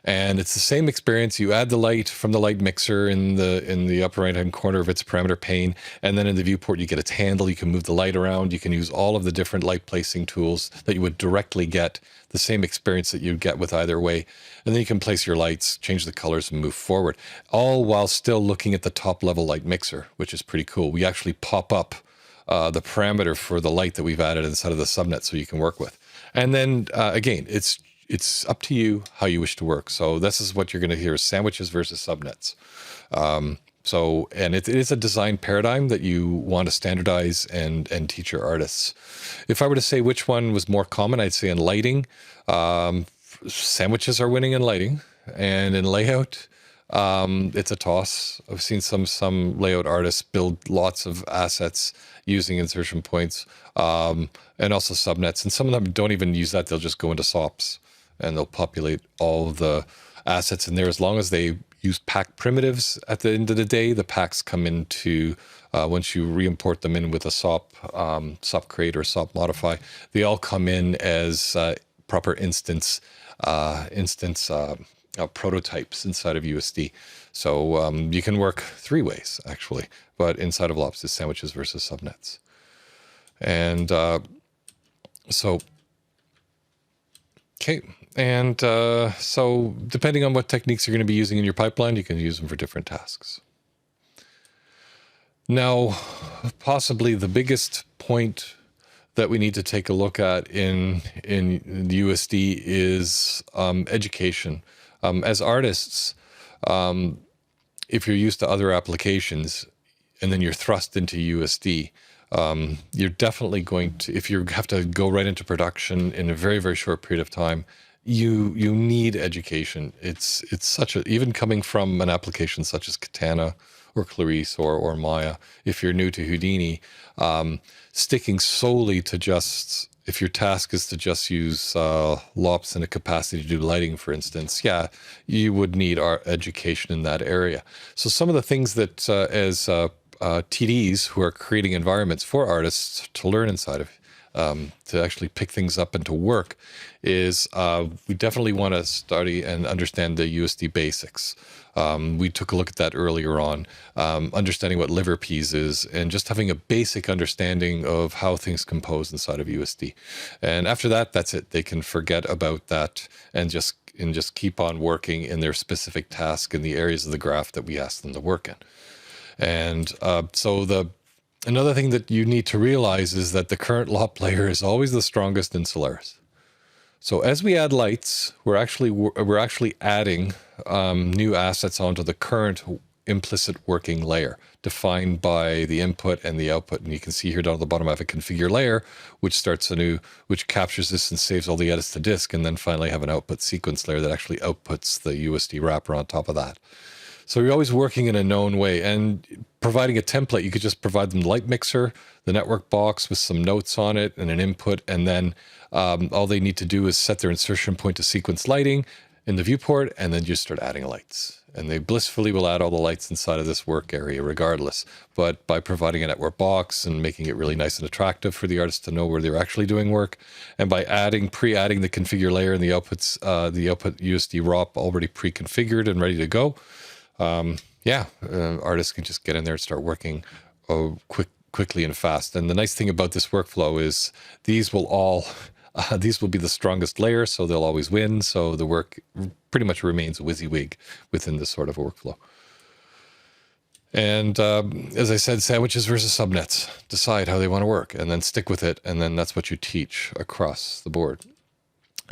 And it's the same experience. You add the light from the light mixer in the upper right-hand corner of its parameter pane, and then in the viewport you get its handle. You can move the light around. You can use all of the different light placing tools that you would directly get the same experience that you'd get with either way. And then you can place your lights, change the colors, and move forward, all while still looking at the top level light mixer, which is pretty cool. We actually pop up the parameter for the light that we've added inside of the subnet so you can work with. And then again, it's up to you how you wish to work. So this is what you're going to hear: sandwiches versus subnets. And it is a design paradigm that you want to standardize and teach your artists. If I were to say which one was more common, I'd say in lighting, sandwiches are winning in lighting, and in layout, it's a toss. I've seen some layout artists build lots of assets using insertion points, and also subnets. And some of them don't even use that. They'll just go into SOPs and they'll populate all the assets in there. As long as they use pack primitives at the end of the day, the packs come into, once you re-import them in with a SOP, SOP create or SOP modify, they all come in as proper instance prototypes inside of USD. So you can work three ways actually, but inside of LOPS is sandwiches versus subnets. And so depending on what techniques you're going to be using in your pipeline, you can use them for different tasks. Now, possibly the biggest point that we need to take a look at in the USD is education. As artists, if you're used to other applications and then you're thrust into USD, you're definitely going to, if you have to go right into production in a very, very short period of time, you need education. It's such a, even coming from an application such as Katana or Clarice or Maya, if you're new to Houdini, sticking solely to just, if your task is to just use LOPs and a capacity to do lighting, for instance, yeah, you would need our education in that area. So some of the things that as TDs who are creating environments for artists to learn inside of, to actually pick things up and to work, is we definitely want to study and understand the USD basics. We took a look at that earlier on, understanding what liver peas is, and just having a basic understanding of how things compose inside of USD. And after that, that's it. They can forget about that and just keep on working in their specific task in the areas of the graph that we ask them to work in. And another thing that you need to realize is that the current LOP layer is always the strongest in Solaris. So as we add lights, we're actually adding new assets onto the current implicit working layer defined by the input and the output. And you can see here down at the bottom, I have a configure layer, which which captures this and saves all the edits to disk. And then finally have an output sequence layer that actually outputs the USD wrapper on top of that. So you're always working in a known way, and providing a template, you could just provide them the light mixer, the network box with some notes on it and an input. And then all they need to do is set their insertion point to sequence lighting in the viewport, and then just start adding lights. And they blissfully will add all the lights inside of this work area regardless. But by providing a network box and making it really nice and attractive for the artist to know where they're actually doing work, and by pre-adding the configure layer and the outputs, the output USD ROP already pre-configured and ready to go, artists can just get in there and start working quickly and fast. And the nice thing about this workflow is these will be the strongest layer, so they'll always win. So the work pretty much remains a WYSIWYG within this sort of workflow. And as I said, sandwiches versus subnets. Decide how they want to work and then stick with it. And then that's what you teach across the board.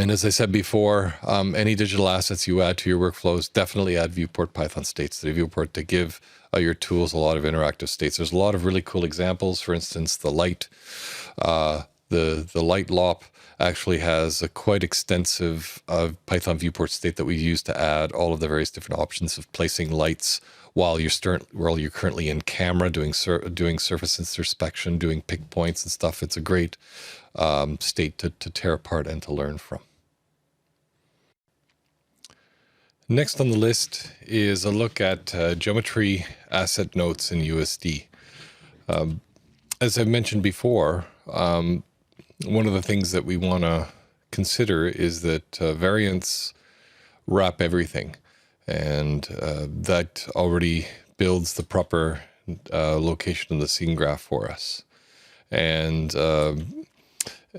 And as I said before, any digital assets you add to your workflows, definitely add viewport Python states to the viewport to give your tools a lot of interactive states. There's a lot of really cool examples. For instance, the light, the light LOP actually has a quite extensive Python viewport state that we use to add all of the various different options of placing lights while you're currently in camera doing surface introspection, doing pick points and stuff. It's a great state to tear apart and to learn from. Next on the list is a look at geometry asset notes in USD. As I mentioned before, one of the things that we want to consider is that variants wrap everything, and that already builds the proper location of the scene graph for us. And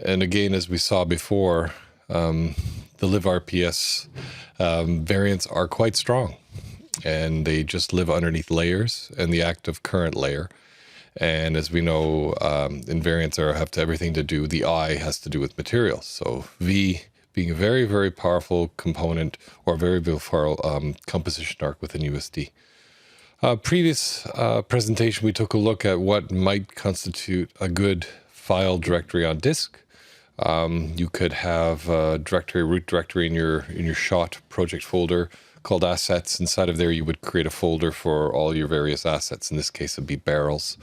again, as we saw before, the live RPS variants are quite strong, and they just live underneath layers and the active current layer. And as we know, invariants have everything to do, the I has to do with materials. So V being a very, very powerful component or very powerful composition arc within USD. Previous presentation, we took a look at what might constitute a good file directory on disk. You could have a root directory in your shot project folder called assets. Inside of there, you would create a folder for all your various assets. In this case, it'd be barrels.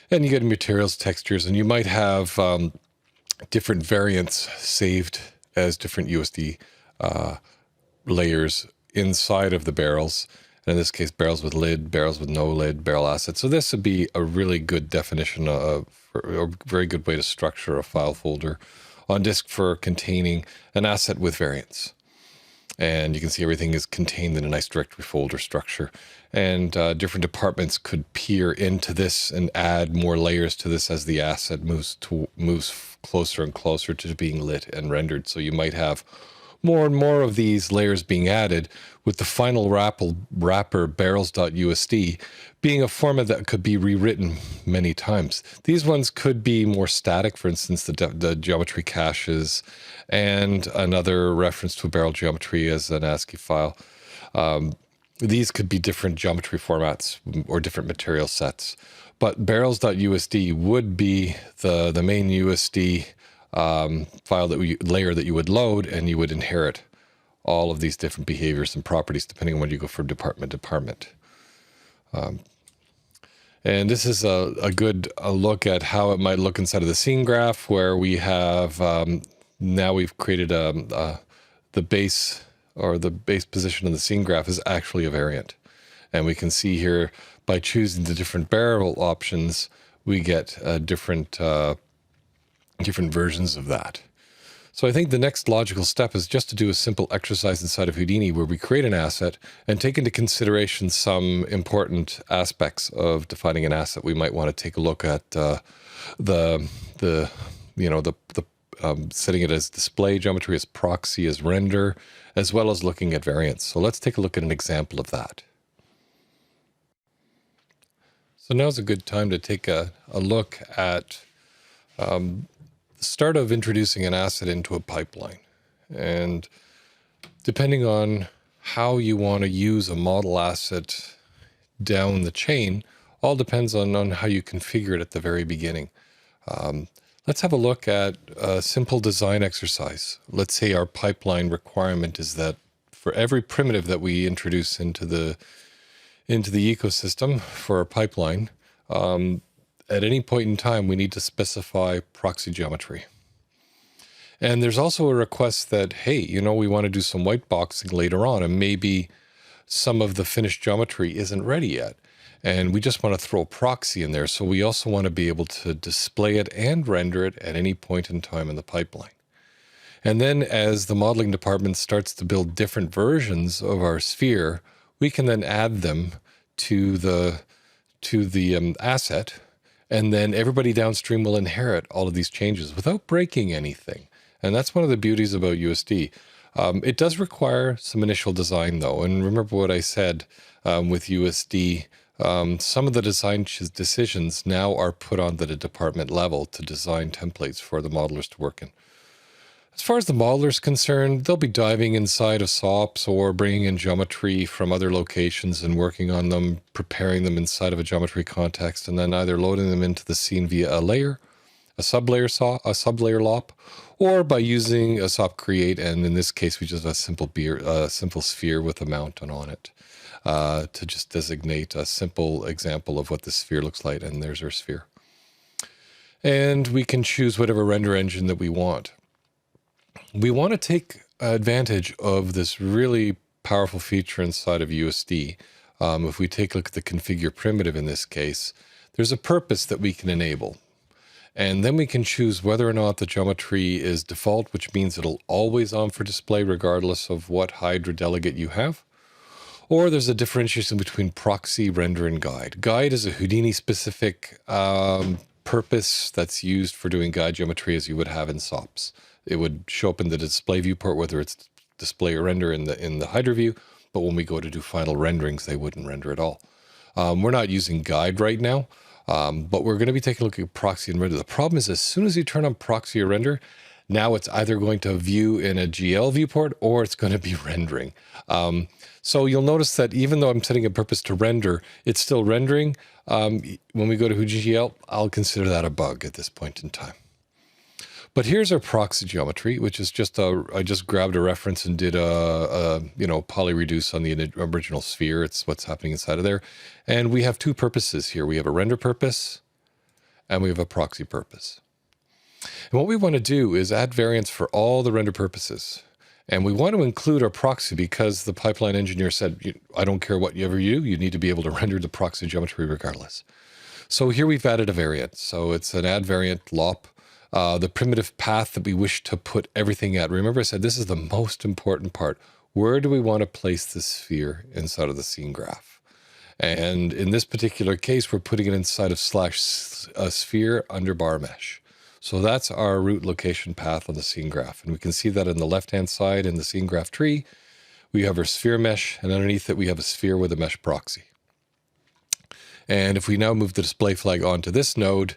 And you get materials, textures, and you might have different variants saved as different USD layers inside of the barrels. And in this case, barrels with lid, barrels with no lid, barrel assets. So this would be a really good definition of a very good way to structure a file folder on disk for containing an asset with variants. And you can see everything is contained in a nice directory folder structure. And different departments could peer into this and add more layers to this as the asset moves closer and closer to being lit and rendered. So you might have more and more of these layers being added, with the final wrapper barrels.usd being a format that could be rewritten many times. These ones could be more static, for instance, the geometry caches, and another reference to a barrel geometry as an ASCII file. these could be different geometry formats or different material sets. But barrels.usd would be the main USD file layer that you would load, and you would inherit all of these different behaviors and properties depending on when you go from department to department. And this is a good look at how it might look inside of the scene graph, where we have now we've created the base, or the base position of the scene graph is actually a variant. And we can see here by choosing the different barrel options, we get different versions of that. So I think the next logical step is just to do a simple exercise inside of Houdini where we create an asset and take into consideration some important aspects of defining an asset. We might want to take a look at setting it as display geometry, as proxy, as render, as well as looking at variants. So let's take a look at an example of that. So now's a good time to take a look at the start of introducing an asset into a pipeline. And depending on how you want to use a model asset down the chain, all depends on how you configure it at the very beginning. Let's have a look at a simple design exercise. Let's say our pipeline requirement is that for every primitive that we introduce into the ecosystem for a pipeline, at any point in time, we need to specify proxy geometry. And there's also a request that, hey, we want to do some white boxing later on, and maybe some of the finished geometry isn't ready yet. And we just want to throw a proxy in there. So we also want to be able to display it and render it at any point in time in the pipeline. And then as the modeling department starts to build different versions of our sphere, we can then add them to the asset, and then everybody downstream will inherit all of these changes without breaking anything. And that's one of the beauties about USD. It does require some initial design though. And remember what I said with USD, some of the design decisions now are put on the department level to design templates for the modelers to work in. As far as the modeler's concerned, they'll be diving inside of SOPs or bringing in geometry from other locations and working on them, preparing them inside of a geometry context, and then either loading them into the scene via a layer, a sublayer lop, or by using a SOP create. And in this case, we just have a simple sphere with a mount on it to just designate a simple example of what the sphere looks like. And there's our sphere. And we can choose whatever render engine that we want. We want to take advantage of this really powerful feature inside of USD. If we take a look at the configure primitive in this case, there's a purpose that we can enable. And then we can choose whether or not the geometry is default, which means it'll always on for display regardless of what Hydra delegate you have. Or there's a differentiation between proxy, render, and guide. Guide is a Houdini specific purpose that's used for doing guide geometry as you would have in SOPs. It would show up in the display viewport, whether it's display or render in the Hydra view, but when we go to do final renderings, they wouldn't render at all. We're not using guide right now, but we're going to be taking a look at proxy and render. The problem is as soon as you turn on proxy or render, now it's either going to view in a GL viewport or it's going to be rendering. So you'll notice that even though I'm setting a purpose to render, it's still rendering. When we go to GL, I'll consider that a bug at this point in time. But here's our proxy geometry, which is just I just grabbed a reference and did a poly reduce on the original sphere. It's what's happening inside of there. And we have two purposes here. We have a render purpose and we have a proxy purpose. And what we want to do is add variants for all the render purposes. And we want to include our proxy because the pipeline engineer said, I don't care what you do, you need to be able to render the proxy geometry regardless. So here we've added a variant. So it's an add variant lop. The primitive path that we wish to put everything at. Remember I said this is the most important part. Where do we want to place this sphere inside of the scene graph? And in this particular case, we're putting it inside of /sphere under bar mesh. So that's our root location path on the scene graph. And we can see that on the left-hand side in the scene graph tree, we have our sphere mesh, and underneath it, we have a sphere with a mesh proxy. And if we now move the display flag onto this node,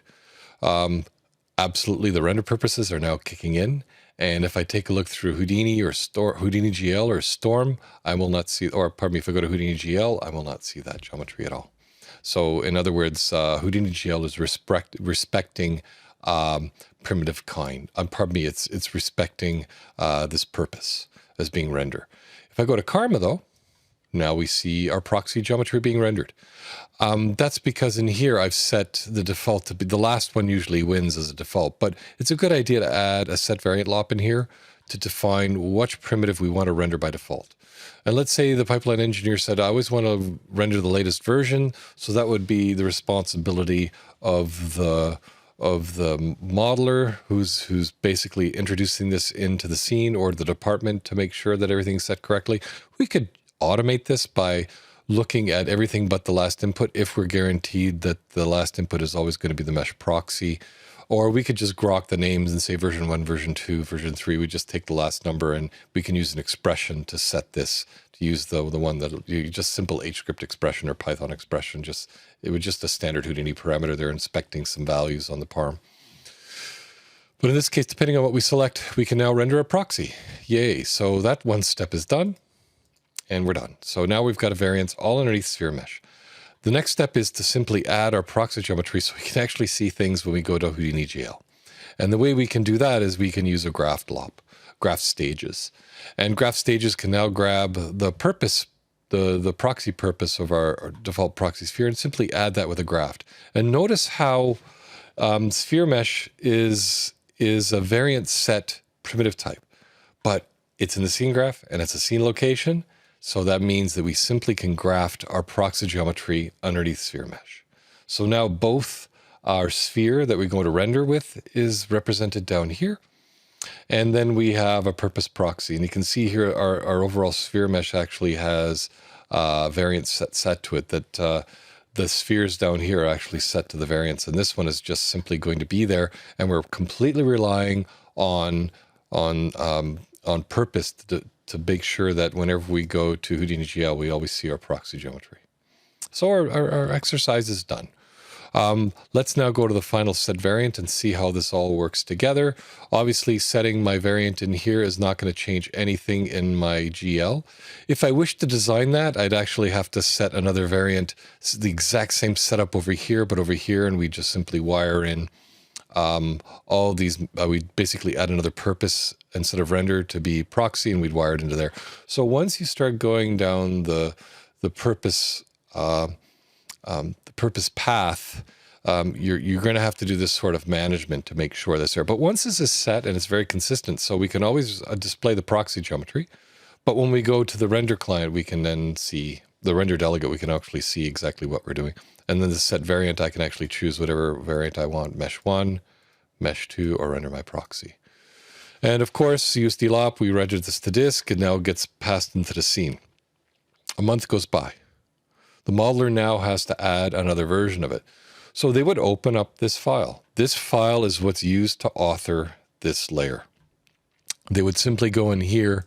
absolutely, the render purposes are now kicking in, And if I take a look through Houdini or Houdini GL or Storm, I will not see, or pardon me, if I go to Houdini GL, I will not see that geometry at all. So in other words, Houdini GL is respecting primitive kind. Pardon me, it's respecting this purpose as being render. If I go to Karma though, now we see our proxy geometry being rendered. That's because in here I've set the default to be, the last one usually wins as a default, but it's a good idea to add a set variant lop in here to define which primitive we want to render by default. And let's say the pipeline engineer said, I always want to render the latest version. So that would be the responsibility of the modeler who's basically introducing this into the scene, or the department, to make sure that everything's set correctly. We could automate this by looking at everything but the last input if we're guaranteed that the last input is always going to be the mesh proxy. Or we could just grok the names and say version 1, version 2, version 3. We just take the last number and we can use an expression to set this, to use the one that you just simple H script expression or Python expression. It was just a standard Houdini parameter. They're inspecting some values on the parm. But in this case, depending on what we select, we can now render a proxy. Yay. So that one step is done. And we're done. So now we've got a variance all underneath sphere mesh. The next step is to simply add our proxy geometry so we can actually see things when we go to Houdini GL. And the way we can do that is we can use a graph lop, graph stages. And graph stages can now grab the purpose, the proxy purpose of our default proxy sphere, and simply add that with a graph. And notice how sphere mesh is a variant set primitive type, but it's in the scene graph and it's a scene location. So that means that we simply can graft our proxy geometry underneath sphere mesh. So now both our sphere that we're going to render with is represented down here. And then we have a purpose proxy. And you can see here our overall sphere mesh actually has variance set to it, that the spheres down here are actually set to the variance. And this one is just simply going to be there. And we're completely relying on purpose to make sure that whenever we go to Houdini GL, we always see our proxy geometry. So our exercise is done. Let's now go to the final set variant and see how this all works together. Obviously, setting my variant in here is not going to change anything in my GL. If I wish to design that, I'd actually have to set another variant, the exact same setup over here, but over here, and we just simply wire in all these. We basically add another purpose instead of render to be proxy, and we'd wire it into there. So once you start going down the purpose path, you're going to have to do this sort of management to make sure that's there. But once this is set and it's very consistent, so we can always display the proxy geometry. But when we go to the render client, we can then see the render delegate. We can actually see exactly what we're doing. And then the set variant, I can actually choose whatever variant I want: mesh 1, mesh 2, or render my proxy. And of course, USD lop, we rendered this to disk, and now it gets passed into the scene. A month goes by. The modeler now has to add another version of it. So they would open up this file. This file is what's used to author this layer. They would simply go in here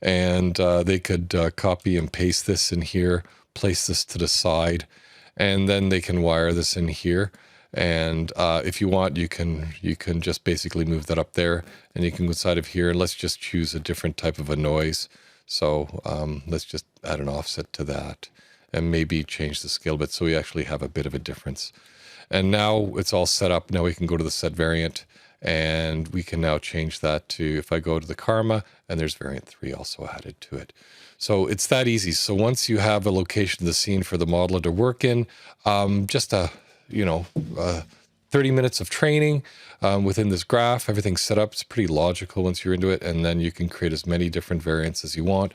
and they could copy and paste this in here, place this to the side, and then they can wire this in here. And if you want, you can just basically move that up there, and you can go inside of here, and let's just choose a different type of a noise. So let's just add an offset to that and maybe change the scale a bit so we actually have a bit of a difference. And now it's all set up. Now we can go to the set variant, and we can now change that to, if I go to the karma, and there's variant 3 also added to it. So it's that easy. So once you have a location of the scene for the modeler to work in, just 30 minutes of training within this graph, everything's set up. It's pretty logical once you're into it. And then you can create as many different variants as you want.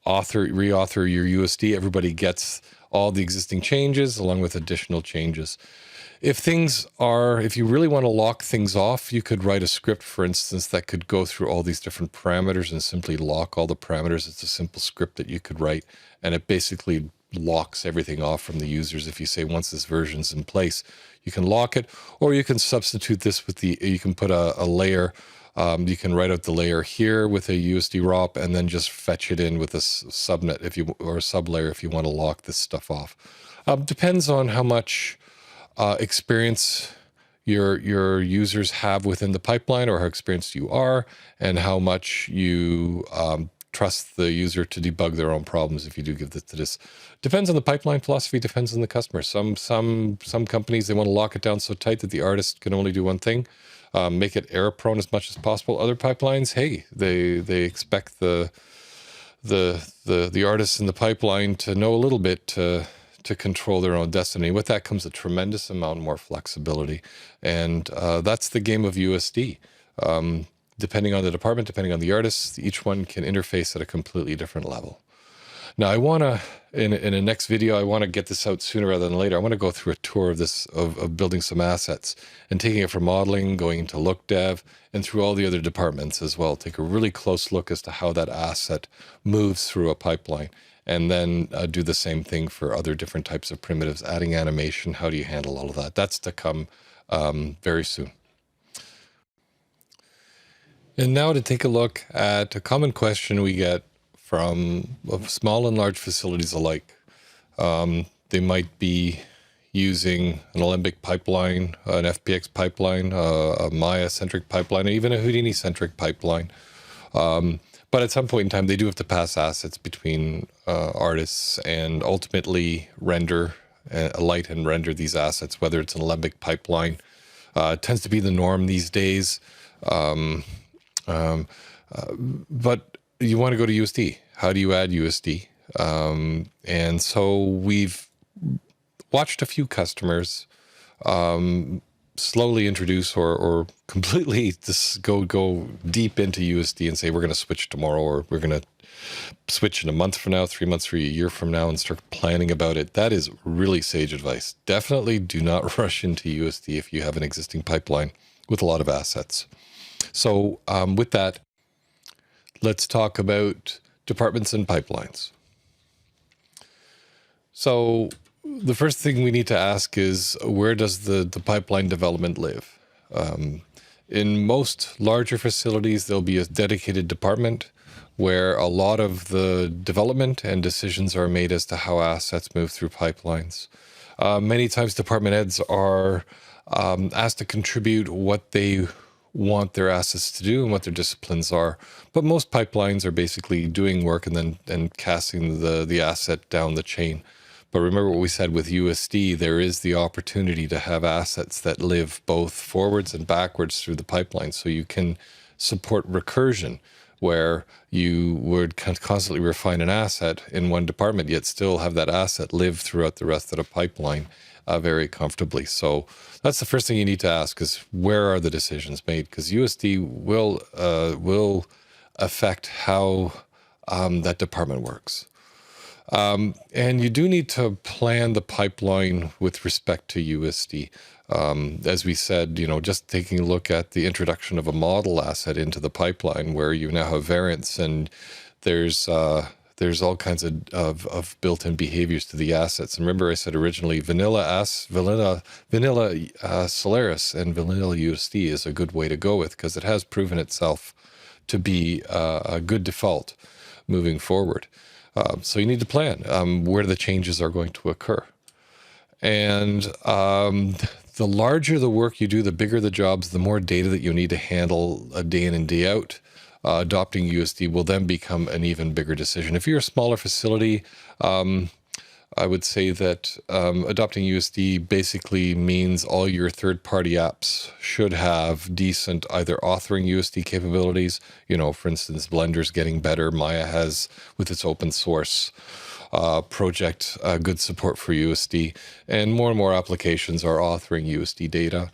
Reauthor your USD. Everybody gets all the existing changes along with additional changes. If you really want to lock things off, you could write a script, for instance, that could go through all these different parameters and simply lock all the parameters. It's a simple script that you could write, and it basically locks everything off from the users. If you say once this version's in place, you can lock it, or you can substitute this with you can put a layer. You can write out the layer here with a USD ROP and then just fetch it in with a subnet or a sublayer if you want to lock this stuff off. Depends on how much experience your users have within the pipeline, or how experienced you are, and how much you trust the user to debug their own problems if you do give this to this. Depends on the pipeline philosophy, depends on the customer. Some companies, they want to lock it down so tight that the artist can only do one thing, make it error prone as much as possible. Other pipelines, hey, they expect the artists in the pipeline to know a little bit to control their own destiny. With that comes a tremendous amount more flexibility. And that's the game of USD. Depending on the department, depending on the artist, each one can interface at a completely different level. Now, I want to, in a next video, I want to get this out sooner rather than later. I want to go through a tour of this, of building some assets and taking it from modeling, going into look dev, and through all the other departments as well. Take a really close look as to how that asset moves through a pipeline. And then do the same thing for other different types of primitives, adding animation. How do you handle all of that? That's to come very soon. And now to take a look at a common question we get from small and large facilities alike. They might be using an Alembic pipeline, an FPX pipeline, a Maya-centric pipeline, or even a Houdini-centric pipeline. But at some point in time, they do have to pass assets between artists and ultimately render, light and render these assets, whether it's an Alembic pipeline. It tends to be the norm these days. But you want to go to USD. How do you add USD? And so we've watched a few customers slowly introduce or completely just go deep into USD and say, we're going to switch tomorrow, or we're going to switch in a month from now, 3 months, or a year from now, and start planning about it. That is really sage advice. Definitely do not rush into USD if you have an existing pipeline with a lot of assets. So with that, let's talk about departments and pipelines. So the first thing we need to ask is, where does the pipeline development live? In most larger facilities, there'll be a dedicated department where a lot of the development and decisions are made as to how assets move through pipelines. Many times department heads are asked to contribute what they want their assets to do and what their disciplines are. But most pipelines are basically doing work and then casting the asset down the chain. But remember what we said with USD, there is the opportunity to have assets that live both forwards and backwards through the pipeline. So you can support recursion, where you would constantly refine an asset in one department, yet still have that asset live throughout the rest of the pipeline very comfortably. So that's the first thing you need to ask, is where are the decisions made? Because USD will affect how that department works. And you do need to plan the pipeline with respect to USD. As we said, just taking a look at the introduction of a model asset into the pipeline, where you now have variants, and there's all kinds of built-in behaviors to the assets. And remember, I said originally, vanilla Solaris and vanilla USD is a good way to go with, because it has proven itself to be a good default moving forward. So you need to plan where the changes are going to occur. And the larger the work you do, the bigger the jobs, the more data that you need to handle day in and day out. Adopting USD will then become an even bigger decision. If you're a smaller facility, I would say that adopting USD basically means all your third-party apps should have decent either authoring USD capabilities. For instance, Blender's getting better. Maya has, with its open source project, good support for USD. And more applications are authoring USD data.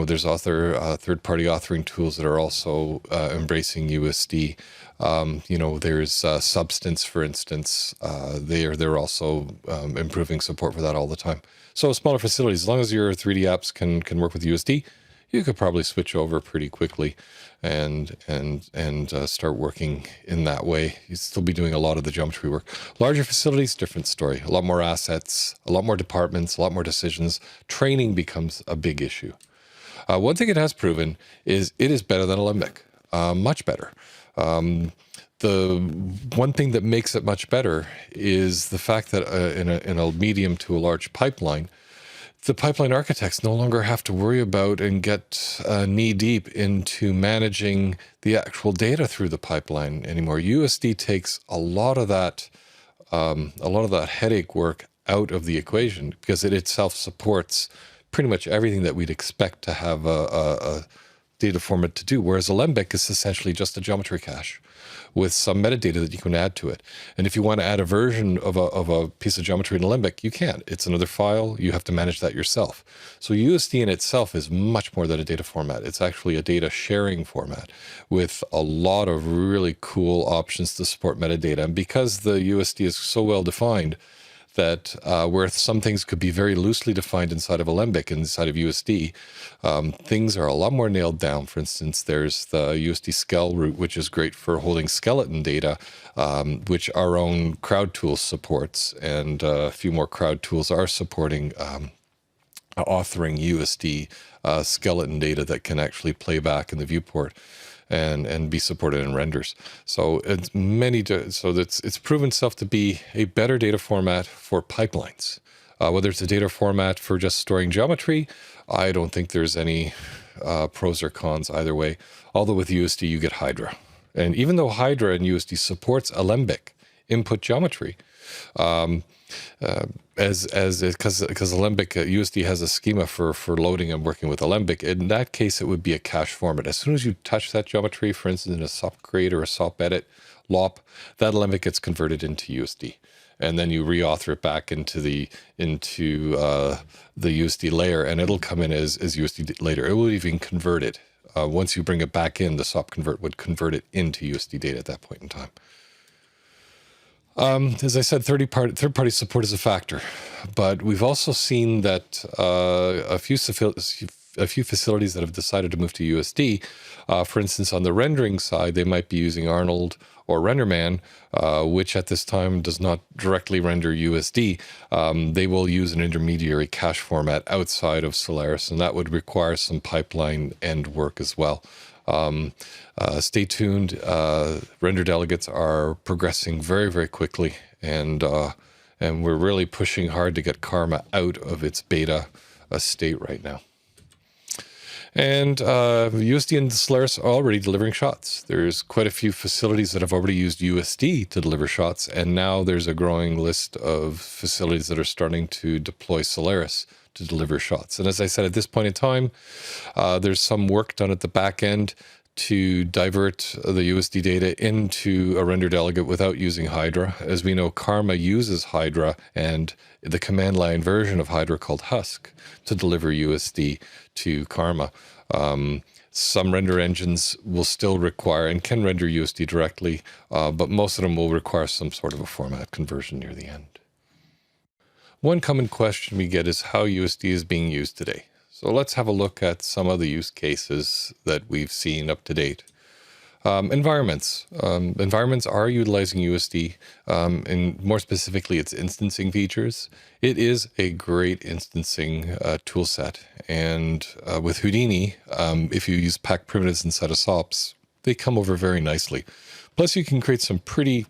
There's third-party authoring tools that are also embracing USD. There's Substance, for instance. They're also improving support for that all the time. So smaller facilities, as long as your 3D apps can work with USD, you could probably switch over pretty quickly and start working in that way. You'd still be doing a lot of the geometry work. Larger facilities, different story. A lot more assets, a lot more departments, a lot more decisions. Training becomes a big issue. One thing it has proven is it is better than Alembic, much better. The one thing that makes it much better is the fact that in a medium to a large pipeline, the pipeline architects no longer have to worry about and get knee deep into managing the actual data through the pipeline anymore. USD takes a lot of that headache work out of the equation because it itself supports pretty much everything that we'd expect to have a data format to do, whereas Alembic is essentially just a geometry cache with some metadata that you can add to it. And if you want to add a version of a piece of geometry in Alembic, you can't. It's another file. You have to manage that yourself. So USD in itself is much more than a data format. It's actually a data sharing format with a lot of really cool options to support metadata. And because the USD is so well defined, that where some things could be very loosely defined inside of Alembic and inside of USD, things are a lot more nailed down. For instance, there's the USD Skell route, which is great for holding skeleton data, which our own crowd tools supports, and a few more crowd tools are supporting authoring USD skeleton data that can actually play back in the viewport and be supported in renders. So it's proven itself to be a better data format for pipelines. Whether it's a data format for just storing geometry, I don't think there's any pros or cons either way. Although with USD you get Hydra, and even though Hydra in USD supports Alembic input geometry, because Alembic USD has a schema for loading and working with Alembic. In that case, it would be a cache format. As soon as you touch that geometry, for instance, in a SOP create or a SOP edit LOP, that Alembic gets converted into USD, and then you reauthor it back into the USD layer, and it'll come in as USD later. It will even convert it once you bring it back in. The SOP convert would convert it into USD data at that point in time. As I said, third-party support is a factor, but we've also seen that a few facilities that have decided to move to USD, for instance, on the rendering side, they might be using Arnold or RenderMan, which at this time does not directly render USD. They will use an intermediary cache format outside of Solaris, and that would require some pipeline end work as well. Stay tuned. Render delegates are progressing very, very quickly, and we're really pushing hard to get Karma out of its beta state right now. And USD and Solaris are already delivering shots. There's quite a few facilities that have already used USD to deliver shots, and now there's a growing list of facilities that are starting to deploy Solaris to deliver shots. And as I said, at this point in time, there's some work done at the back end to divert the USD data into a render delegate without using Hydra. As we know, Karma uses Hydra and the command line version of Hydra called Husk to deliver USD to Karma. Some render engines will still require and can render USD directly, but most of them will require some sort of a format conversion near the end. One common question we get is how USD is being used today. So let's have a look at some of the use cases that we've seen up to date. Environments. Environments are utilizing USD, and more specifically, its instancing features. It is a great instancing tool set. And with Houdini, if you use pack primitives instead of SOPs, they come over very nicely. Plus, you can create some pretty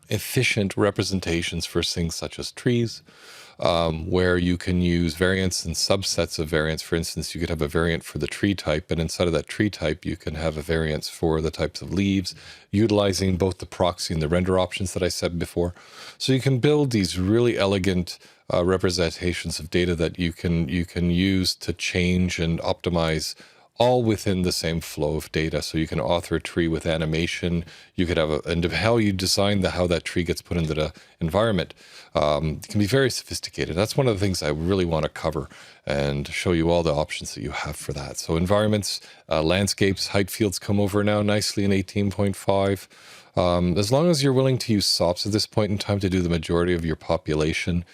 efficient representations for things such as trees, where you can use variants and subsets of variants. For instance, you could have a variant for the tree type, and inside of that tree type, you can have a variance for the types of leaves, utilizing both the proxy and the render options that I said before. So you can build these really elegant representations of data that you can use to change and optimize all within the same flow of data. So you can author a tree with animation. You could have and how you design how that tree gets put into the environment can be very sophisticated. That's one of the things I really want to cover and show you all the options that you have for that. So environments, landscapes, height fields come over now nicely in 18.5. As long as you're willing to use SOPs at this point in time to do the majority of your population,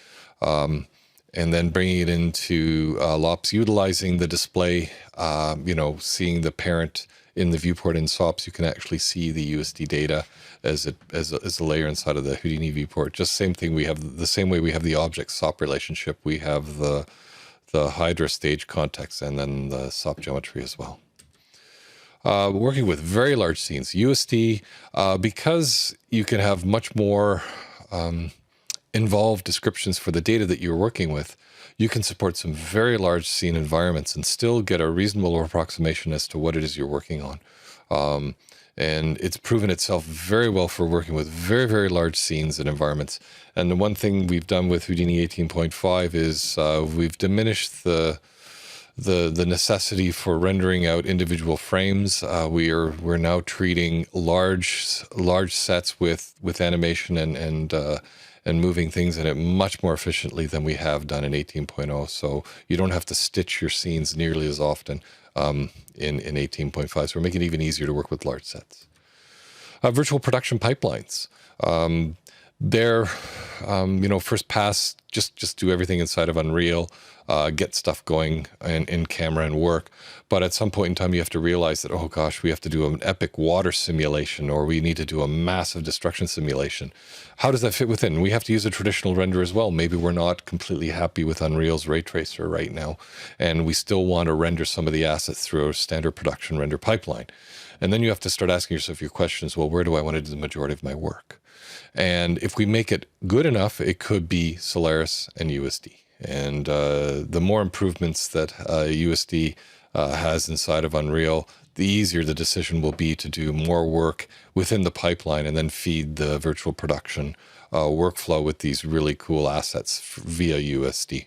and then bringing it into LOPs, utilizing the display, seeing the parent in the viewport in SOPs, you can actually see the USD data as a layer inside of the Houdini viewport. Just same thing. We have the same way we have the object SOP relationship. We have the Hydra stage context and then the SOP geometry as well. Working with very large scenes, USD, because you can have much more involved descriptions for the data that you're working with, you can support some very large scene environments and still get a reasonable approximation as to what it is you're working on. And it's proven itself very well for working with very, very large scenes and environments. And the one thing we've done with Houdini 18.5 is we've diminished the necessity for rendering out individual frames. We're now treating large sets with animation and moving things in it much more efficiently than we have done in 18.0. So you don't have to stitch your scenes nearly as often in 18.5. So we're making it even easier to work with large sets. Virtual production pipelines. They're, first pass, just do everything inside of Unreal, get stuff going in camera and work. But at some point in time, you have to realize that, oh gosh, we have to do an epic water simulation, or we need to do a massive destruction simulation. How does that fit within? We have to use a traditional render as well. Maybe we're not completely happy with Unreal's ray tracer right now, and we still want to render some of the assets through a standard production render pipeline. And then you have to start asking yourself your questions, well, where do I want to do the majority of my work? And if we make it good enough, it could be Solaris and USD. And the more improvements that USD has inside of Unreal, the easier the decision will be to do more work within the pipeline and then feed the virtual production workflow with these really cool assets via USD.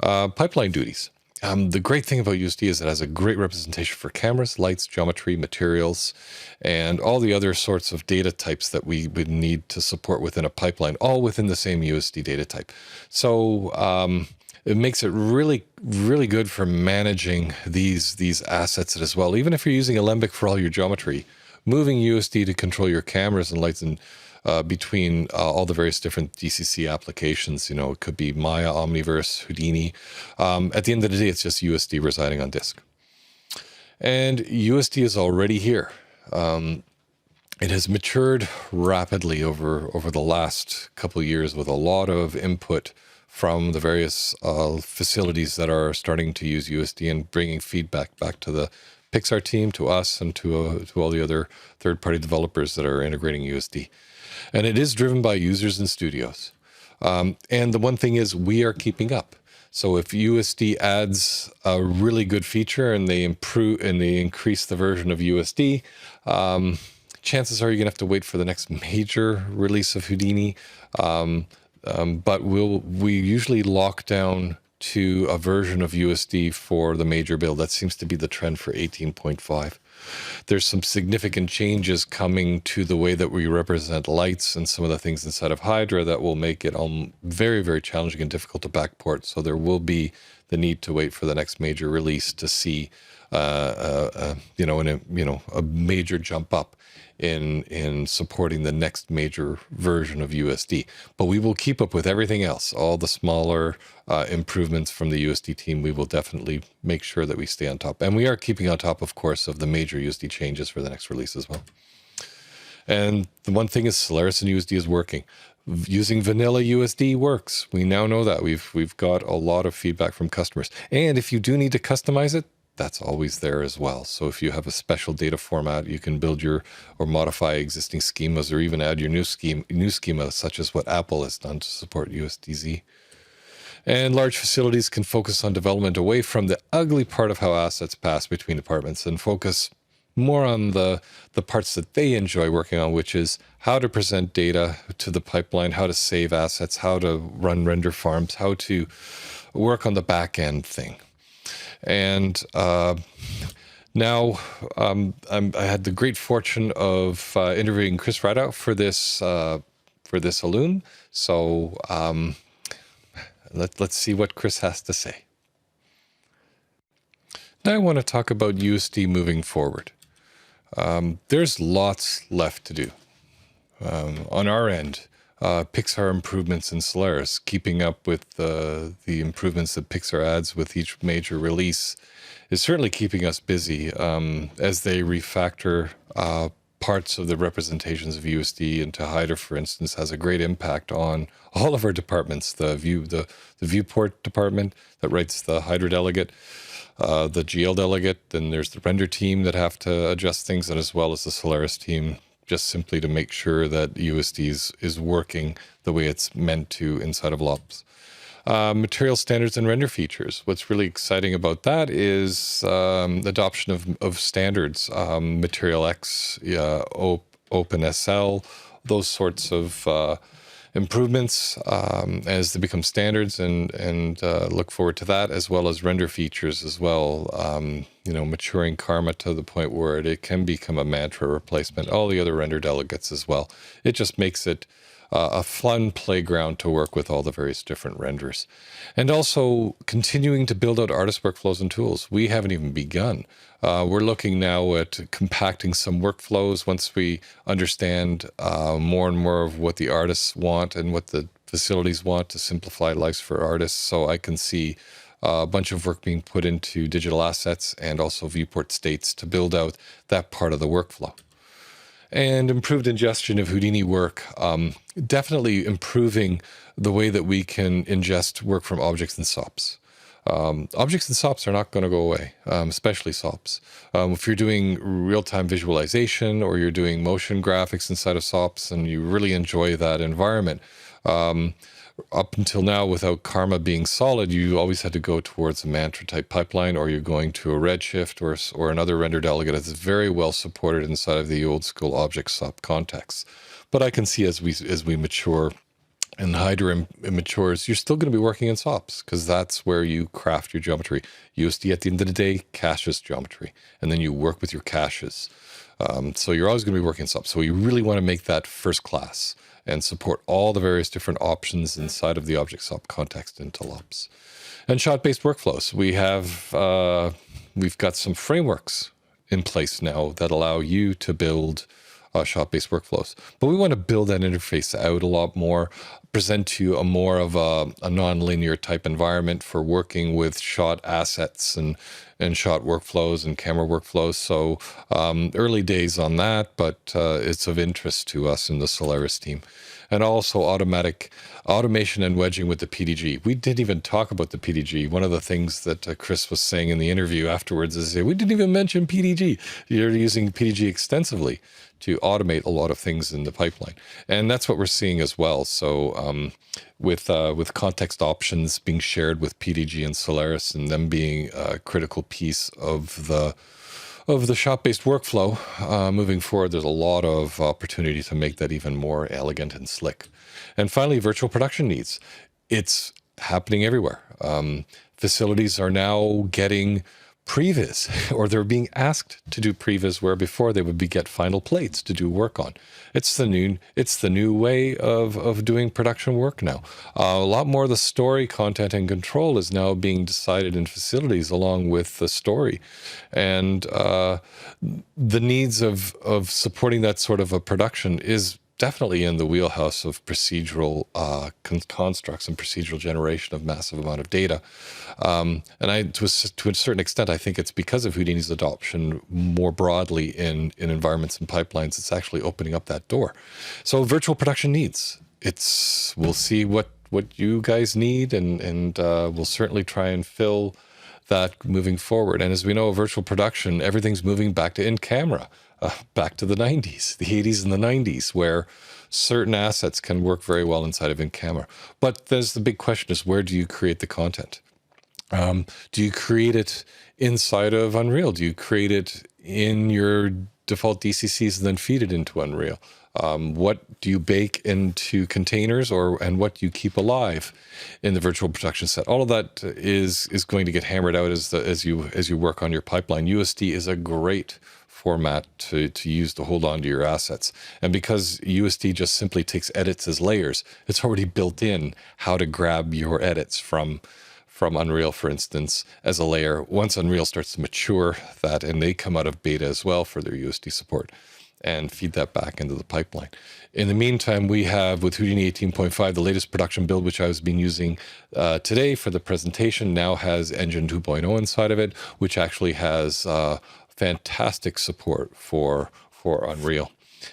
Pipeline duties. The great thing about USD is it has a great representation for cameras, lights, geometry, materials, and all the other sorts of data types that we would need to support within a pipeline, all within the same USD data type. So it makes it really, really good for managing these assets as well. Even if you're using Alembic for all your geometry, moving USD to control your cameras and lights and between all the various different DCC applications. It could be Maya, Omniverse, Houdini. At the end of the day, it's just USD residing on disk. And USD is already here. It has matured rapidly over the last couple of years with a lot of input from the various facilities that are starting to use USD and bringing feedback back to the Pixar team, to us, and to all the other third-party developers that are integrating USD. And it is driven by users and studios. And the one thing is we are keeping up. So if USD adds a really good feature and they improve and they increase the version of USD, chances are you're gonna have to wait for the next major release of Houdini. But we usually lock down to a version of USD for the major build. That seems to be the trend for 18.5. There's some significant changes coming to the way that we represent lights and some of the things inside of Hydra that will make it very, very challenging and difficult to backport. So there will be the need to wait for the next major release to see, a major jump up in supporting the next major version of USD. But we will keep up with everything else, all the smaller improvements from the USD team. We will definitely make sure that we stay on top. And we are keeping on top, of course, of the major USD changes for the next release as well. And the one thing is Solaris and USD is working. Using vanilla USD works. We now know that. We've got a lot of feedback from customers. And if you do need to customize it, that's always there as well. So if you have a special data format, you can build or modify existing schemas, or even add your new schema, such as what Apple has done to support USDZ. And large facilities can focus on development away from the ugly part of how assets pass between departments and focus more on the parts that they enjoy working on, which is how to present data to the pipeline, how to save assets, how to run render farms, how to work on the back end thing. And now I had the great fortune of interviewing Chris Rydalch for this Illume. So let's see what Chris has to say. Now I want to talk about USD moving forward. There's lots left to do. On our end, Pixar improvements in Solaris, keeping up with the improvements that Pixar adds with each major release, is certainly keeping us busy as they refactor parts of the representations of USD into Hydra, for instance, has a great impact on all of our departments. The viewport department that writes the Hydra delegate, the GL delegate, then there's the render team that have to adjust things, and as well as the Solaris team, just simply to make sure that USD is working the way it's meant to inside of LOPs. Material standards and render features. What's really exciting about that is adoption of standards, Material X, OpenSL, those sorts of improvements as they become standards, and look forward to that, as well as render features as well. Maturing Karma to the point where it can become a mantra replacement. All the other render delegates as well. It just makes it a fun playground to work with all the various different renders. And also continuing to build out artist workflows and tools. We haven't even begun. We're looking now at compacting some workflows once we understand more and more of what the artists want and what the facilities want to simplify lives for artists. So I can see a bunch of work being put into digital assets and also viewport states to build out that part of the workflow. And improved ingestion of Houdini work, definitely improving the way that we can ingest work from objects and SOPs. Objects and SOPs are not going to go away, especially SOPs. If you're doing real-time visualization or you're doing motion graphics inside of SOPs and you really enjoy that environment, up until now, without Karma being solid, you always had to go towards a mantra type pipeline, or you're going to a Redshift or another render delegate that's very well supported inside of the old school object SOP context. But I can see as we mature and Hydra matures, you're still going to be working in SOPs because that's where you craft your geometry. USD at the end of the day caches geometry, and then you work with your caches. So you're always going to be working in SOPs. So you really want to make that first class and support all the various different options inside of the object SOP context into LOPs. And shot-based workflows. We've got some frameworks in place now that allow you to build shot-based workflows. But we want to build that interface out a lot more, present to you a more of a non-linear type environment for working with shot assets and shot workflows and camera workflows. So early days on that, but it's of interest to us in the Solaris team. And also automation and wedging with the PDG. We didn't even talk about the PDG. One of the things that Chris was saying in the interview afterwards is, we didn't even mention PDG. You're using PDG extensively to automate a lot of things in the pipeline. And that's what we're seeing as well. So with context options being shared with PDG and Solaris, and them being a critical piece of the shot-based workflow, moving forward, there's a lot of opportunity to make that even more elegant and slick. And finally, virtual production needs. It's happening everywhere. Facilities are now getting previs, or they're being asked to do previs where before they would get final plates to do work on. It's the new way of doing production work now. A lot more of the story, content, and control is now being decided in facilities along with the story. And the needs of supporting that sort of a production is definitely in the wheelhouse of procedural constructs and procedural generation of massive amount of data. And to a certain extent, I think it's because of Houdini's adoption more broadly in environments and pipelines, it's actually opening up that door. So virtual production needs. We'll see what you guys need, and we'll certainly try and fill that moving forward. And as we know, virtual production, everything's moving back to in-camera. Back to the 90s, the 80s and the 90s, where certain assets can work very well inside of in-camera. But there's the big question is, where do you create the content? Do you create it inside of Unreal? Do you create it in your default DCCs and then feed it into Unreal? What do you bake into containers, and what do you keep alive in the virtual production set? All of that is going to get hammered out as you work on your pipeline. USD is a great format to use to hold on to your assets. And because USD just simply takes edits as layers, it's already built in how to grab your edits from Unreal, for instance, as a layer. Once Unreal starts to mature that, and they come out of beta as well for their USD support, and feed that back into the pipeline. In the meantime, we have with Houdini 18.5, the latest production build, which I was been using today for the presentation, now has Engine 2.0 inside of it, which actually has fantastic support for Unreal.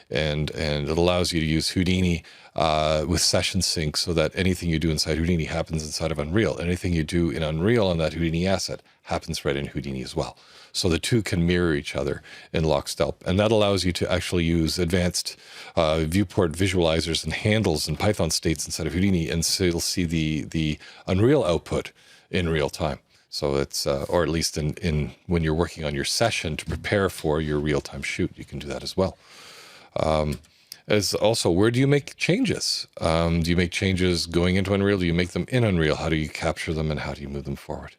and it allows you to use Houdini with session sync, so that anything you do inside Houdini happens inside of Unreal. Anything you do in Unreal on that Houdini asset happens right in Houdini as well. So the two can mirror each other in lockstep. And that allows you to actually use advanced viewport visualizers and handles and Python states inside of Houdini, and still see the Unreal output in real time. So it's, or at least in when you're working on your session to prepare for your real-time shoot, you can do that as well. As also, where do you make changes? Do you make changes going into Unreal? Do you make them in Unreal? How do you capture them, and how do you move them forward?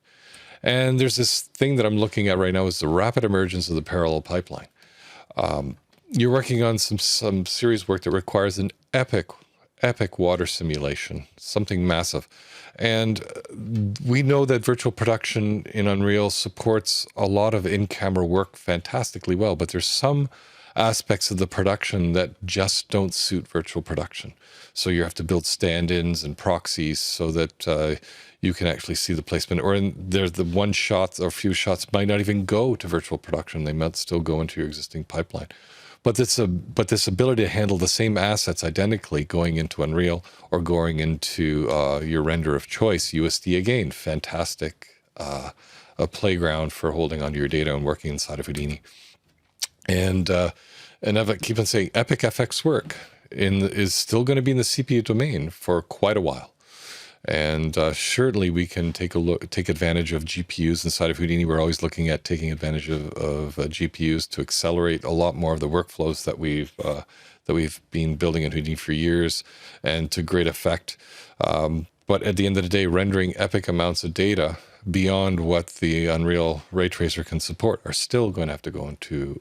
And there's this thing that I'm looking at right now, is the rapid emergence of the parallel pipeline. You're working on some serious work that requires an epic water simulation, something massive. And we know that virtual production in Unreal supports a lot of in-camera work fantastically well, but there's some aspects of the production that just don't suit virtual production. So you have to build stand-ins and proxies so that you can actually see the placement. Or there's the one shot or few shots might not even go to virtual production. They might still go into your existing pipeline. But this ability to handle the same assets identically going into Unreal or going into your render of choice, USD again, fantastic a playground for holding onto your data and working inside of Houdini. And I keep on saying, Epic FX work is still going to be in the CPU domain for quite a while. And certainly we can take advantage of GPUs inside of Houdini. We're always looking at taking advantage of GPUs to accelerate a lot more of the workflows that we've been building in Houdini for years, and to great effect. But at the end of the day, rendering epic amounts of data beyond what the Unreal ray tracer can support are still going to have to go into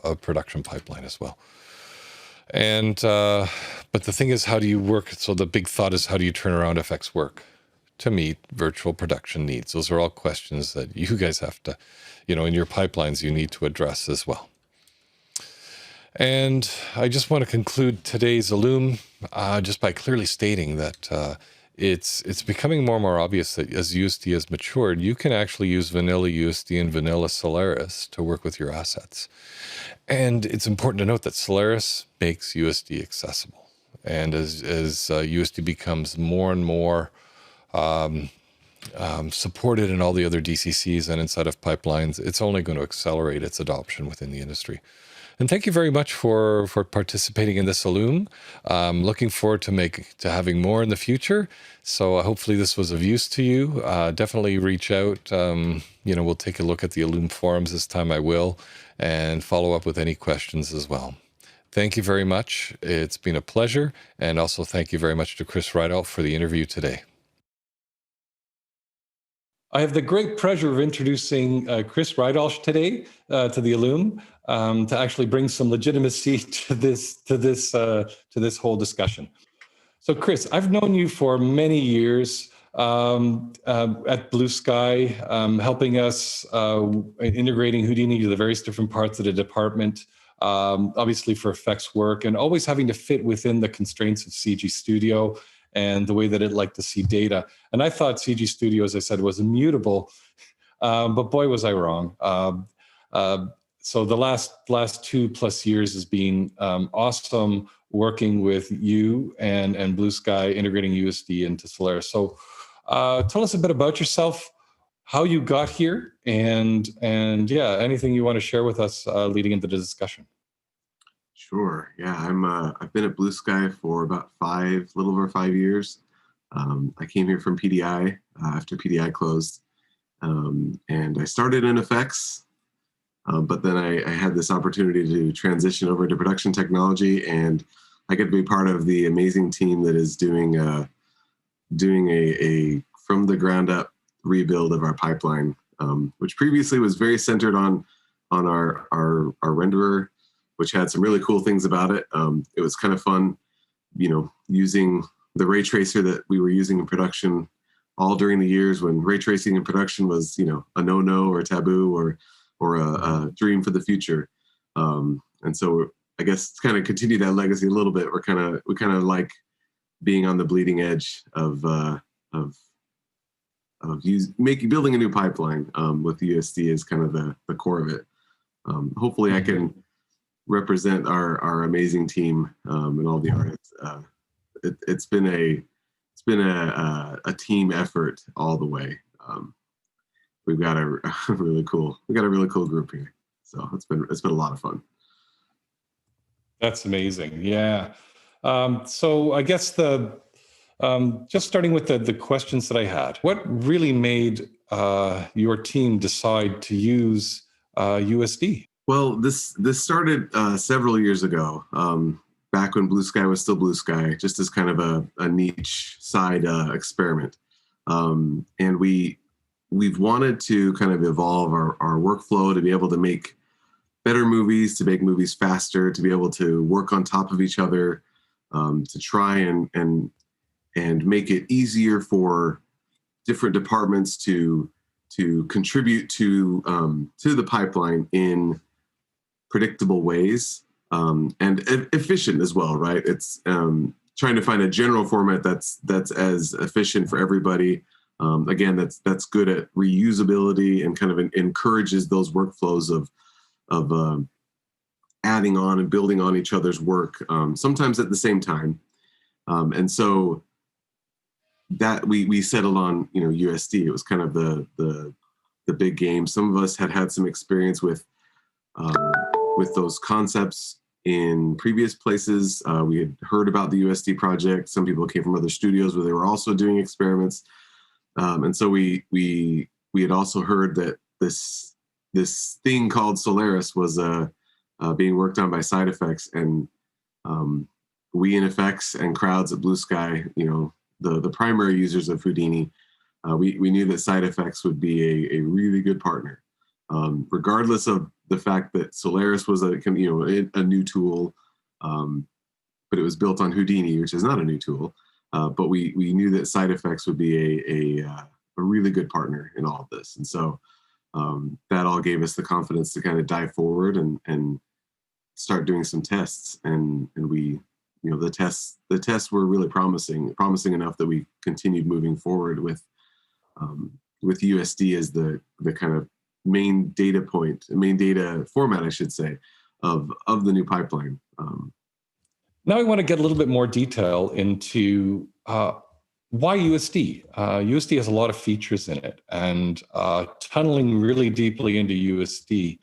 a production pipeline as well. And but the thing is, how do you work? So the big thought is, how do you turn around FX work to meet virtual production needs? Those are all questions that you guys have to, in your pipelines, you need to address as well. And I just want to conclude today's Illume just by clearly stating that it's becoming more and more obvious that as USD has matured, you can actually use vanilla USD and vanilla Solaris to work with your assets. And it's important to note that Solaris makes USD accessible. And as USD becomes more and more supported in all the other DCCs and inside of pipelines, it's only going to accelerate its adoption within the industry. And thank you very much for participating in this Illume. Looking forward to having more in the future. So hopefully this was of use to you. Definitely reach out. We'll take a look at the Illume forums this time. I will, and follow up with any questions as well. Thank you very much. It's been a pleasure. And also thank you very much to Chris Rydalch for the interview today. I have the great pleasure of introducing Chris Rydalch today to the Illume, to actually bring some legitimacy to this whole discussion. So, Chris, I've known you for many years at Blue Sky, helping us integrating Houdini to the various different parts of the department. Obviously for effects work, and always having to fit within the constraints of CG Studio and the way that it liked to see data. And I thought CG Studio, as I said, was immutable, but boy, was I wrong. So the last 2+ years has been awesome working with you and Blue Sky, integrating USD into Solaris. So tell us a bit about yourself, how you got here, and yeah, anything you want to share with us leading into the discussion. Sure. Yeah, I've been at Blue Sky for about a little over 5 years. I came here from PDI after PDI closed, and I started in effects, but then I had this opportunity to transition over to production technology, and I get to be part of the amazing team that is doing a from the ground up rebuild of our pipeline, which previously was very centered on our renderer, which had some really cool things about it. It was kind of fun, using the ray tracer that we were using in production all during the years when ray tracing in production was, a no-no or a taboo or a dream for the future. And so I guess kind of continue that legacy a little bit. We kind of like being on the bleeding edge of building a new pipeline with USD is kind of the core of it. Hopefully I can represent our amazing team and all the artists. It's been a team effort all the way. We've got a really cool group here. So it's been a lot of fun. That's amazing. Yeah. So I guess just starting with the questions that I had, what really made your team decide to use USD? Well, this started several years ago, back when Blue Sky was still Blue Sky, just as kind of a niche side experiment. And we've wanted to kind of evolve our workflow to be able to make better movies, to make movies faster, to be able to work on top of each other, to try and make it easier for different departments to contribute to the pipeline in predictable ways, and efficient as well, right? It's trying to find a general format that's as efficient for everybody. Again, that's good at reusability and kind of encourages those workflows of adding on and building on each other's work, sometimes at the same time. And so that we settled on, USD. It was kind of the big game. Some of us had some experience with those concepts in previous places. We had heard about the USD project. Some people came from other studios where they were also doing experiments. And so we had also heard that this thing called Solaris was being worked on by SideFX, and we in FX and crowds at Blue Sky, the primary users of Houdini, we knew that SideFX would be a really good partner, regardless of the fact that Solaris was a new tool, but it was built on Houdini, which is not a new tool. But we knew that SideFX would be a really good partner in all of this, and so that all gave us the confidence to kind of dive forward and start doing some tests. And we, the tests were really promising enough that we continued moving forward with USD as the kind of main data format, I should say, of the new pipeline. Now I want to get a little bit more detail into why USD. USD has a lot of features in it, and tunneling really deeply into USD,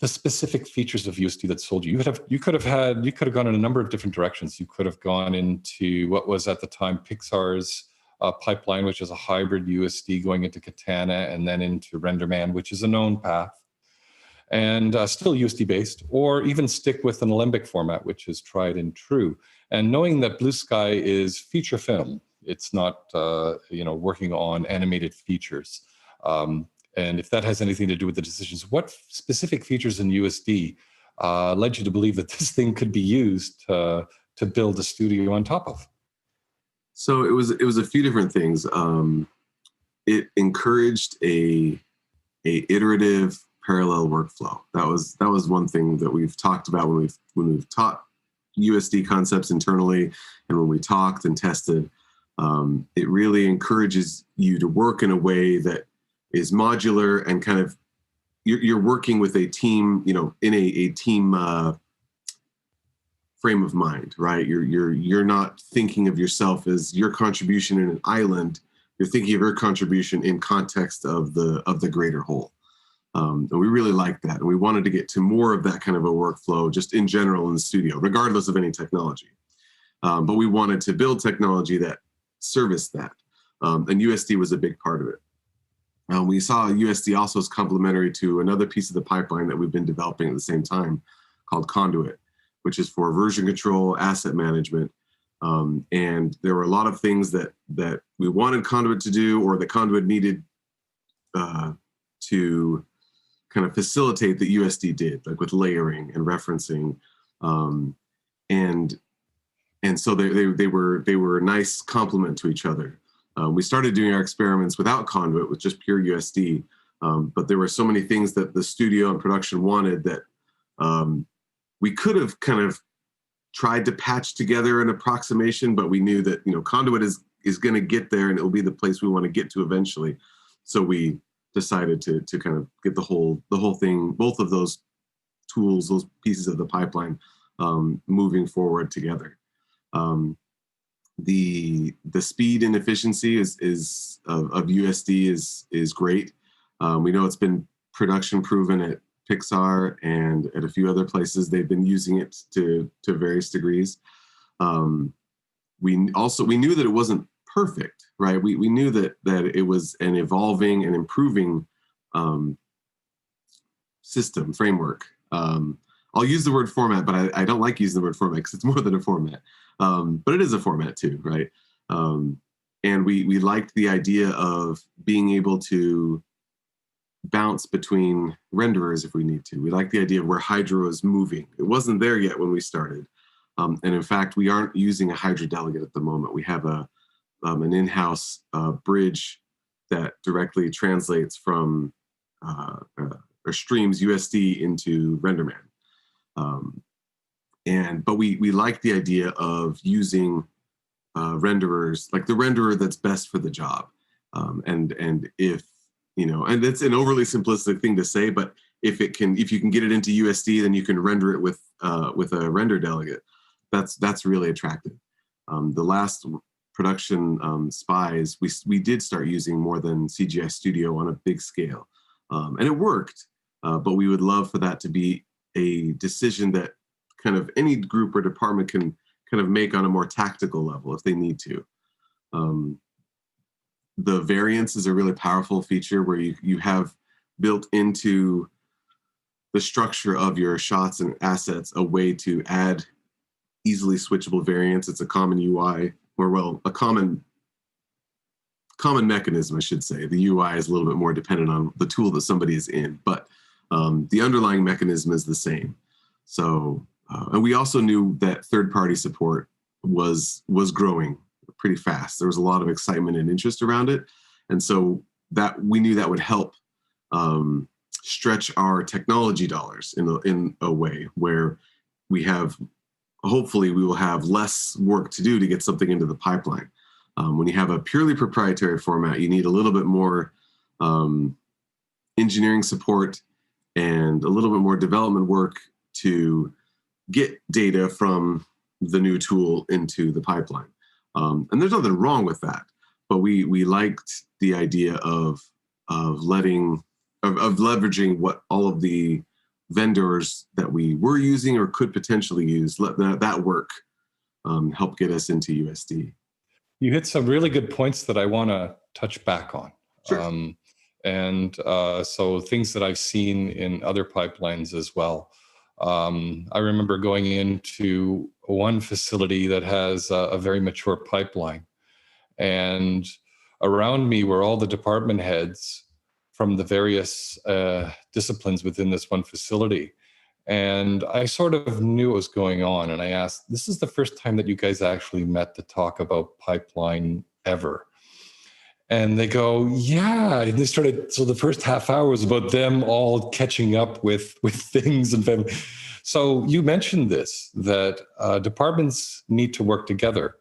the specific features of USD that sold you. You could have gone in a number of different directions. You could have gone into what was at the time Pixar's pipeline, which is a hybrid USD going into Katana and then into RenderMan, which is a known path, and still USD based, or even stick with an Alembic format, which is tried and true. And knowing that Blue Sky is feature film, it's not working on animated features. And if that has anything to do with the decisions, what specific features in USD led you to believe that this thing could be used to build a studio on top of? So it was a few different things. It encouraged a iterative parallel workflow. That was one thing that we've talked about when we've taught USD concepts internally, and when we talked and tested. It really encourages you to work in a way that is modular and kind of you're working with a team, in a team frame of mind, right? You're not thinking of yourself as your contribution in an island. You're thinking of your contribution in context of the greater whole. And we really liked that, and we wanted to get to more of that kind of a workflow just in general in the studio, regardless of any technology. But we wanted to build technology that serviced that, and USD was a big part of it. We saw USD also as complementary to another piece of the pipeline that we've been developing at the same time called Conduit, which is for version control, asset management. And there were a lot of things that we wanted Conduit to do, or that Conduit needed to kind of facilitate that USD did, like with layering and referencing. And so they were a nice complement to each other. We started doing our experiments without Conduit, with just pure USD, but there were so many things that the studio and production wanted that we could have kind of tried to patch together an approximation, but we knew that Conduit is going to get there, and it will be the place we want to get to eventually. So we decided to kind of get the whole thing, both of those tools, those pieces of the pipeline moving forward together. The speed and efficiency of USD is great. We know it's been production proven at Pixar and at a few other places. They've been using it to various degrees. We knew that it wasn't perfect, right? We knew that it was an evolving and improving system framework. I'll use the word format, but I don't like using the word format because it's more than a format. But it is a format too, right? And we liked the idea of being able to bounce between renderers if we need to. We like the idea of where Hydra is moving. It wasn't there yet when we started. And in fact, we aren't using a Hydra delegate at the moment. We have an in-house bridge that directly translates from or streams USD into RenderMan. But we like the idea of using renderers, like the renderer that's best for the job. And if, and it's an overly simplistic thing to say, but if you can get it into USD, then you can render it with a render delegate. That's really attractive. The last production spies, we did start using more than CGI Studio on a big scale. And it worked, but we would love for that to be a decision that kind of any group or department can kind of make on a more tactical level if they need to. The variance is a really powerful feature where you have built into the structure of your shots and assets a way to add easily switchable variants. It's a common UI, a common mechanism, I should say. The UI is a little bit more dependent on the tool that somebody is in, but the underlying mechanism is the same. So, and we also knew that third-party support was growing pretty fast. There was a lot of excitement and interest around it, and so that we knew that would help stretch our technology dollars in a way where hopefully we will have less work to do to get something into the pipeline. When you have a purely proprietary format, you need a little bit more engineering support and a little bit more development work to get data from the new tool into the pipeline. And there's nothing wrong with that, but we liked the idea of leveraging what all of the vendors that we were using or could potentially use, let that work help get us into USD. You hit some really good points that I want to touch back on. Sure. So things that I've seen in other pipelines as well. I remember going into one facility that has a very mature pipeline, and around me were all the department heads from the various disciplines within this one facility. And I sort of knew what was going on. And I asked, this is the first time that you guys actually met to talk about pipeline ever? And they go, yeah. And they started, so the first half hour was about them all catching up with things. And so you mentioned this, that departments need to work together.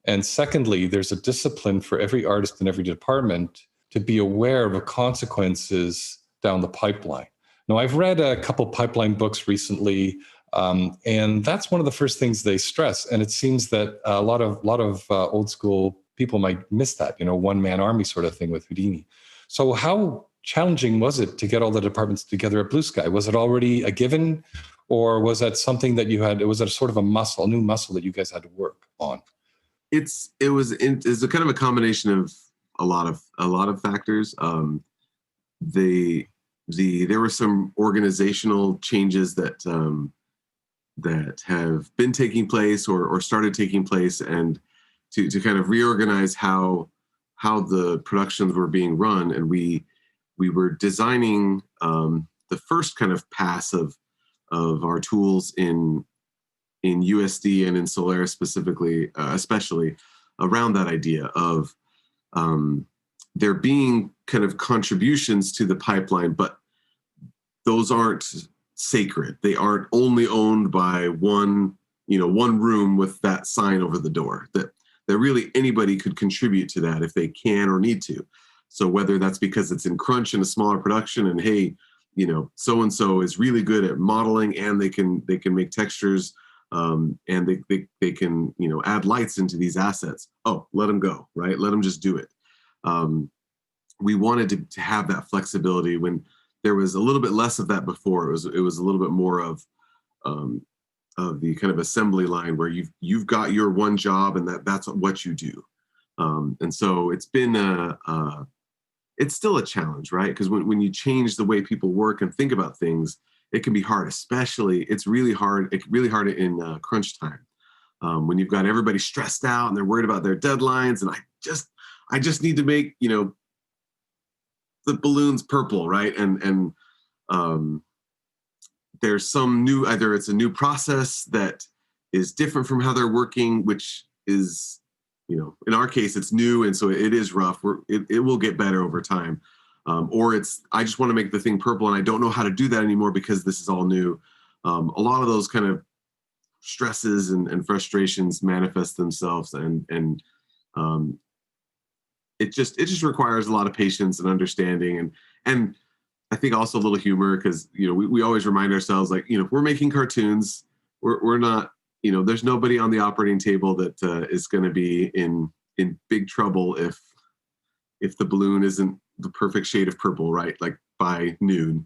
And secondly, there's a discipline for every artist in every department to be aware of the consequences down the pipeline. Now, I've read a couple pipeline books recently, and that's one of the first things they stress. And it seems that a lot of old school people might miss that, one-man army sort of thing with Houdini. So how challenging was it to get all the departments together at Blue Sky? Was it already a given, or was that something that you had? Was it a sort of a new muscle that you guys had to work on? It's a kind of a combination of a lot of factors. There were some organizational changes that have been taking place or started taking place, and to kind of reorganize how the productions were being run. And we were designing the first kind of pass of our tools in USD and in Solaris specifically, especially around that idea of there being kind of contributions to the pipeline, but those aren't sacred. They aren't only owned by one room with that sign over the door. That really anybody could contribute to that if they can or need to. So whether that's because it's in crunch in a smaller production and, hey, so and so is really good at modeling, and they can make textures, and they can add lights into these assets. Oh, let them go, right? Let them just do it. We wanted to have that flexibility when there was a little bit less of that before. It was a little bit more of the kind of assembly line where you've got your one job and that's what you do. And so it's been it's still a challenge, right? Because when you change the way people work and think about things, it can be hard. Especially, it's really hard. It's really hard in crunch time, when you've got everybody stressed out and they're worried about their deadlines. And I just need to make the balloons purple, right? And there's some new, either it's a new process that is different from how they're working, which is, in our case, it's new. And so it is rough. It will get better over time. Or I just want to make the thing purple and I don't know how to do that anymore because this is all new. A lot of those kind of stresses and frustrations manifest themselves, and it just requires a lot of patience and understanding, and I think also a little humor, because we always remind ourselves, like, we're making cartoons. We're not, there's nobody on the operating table that is going to be in big trouble if the balloon isn't the perfect shade of purple, right? Like by noon.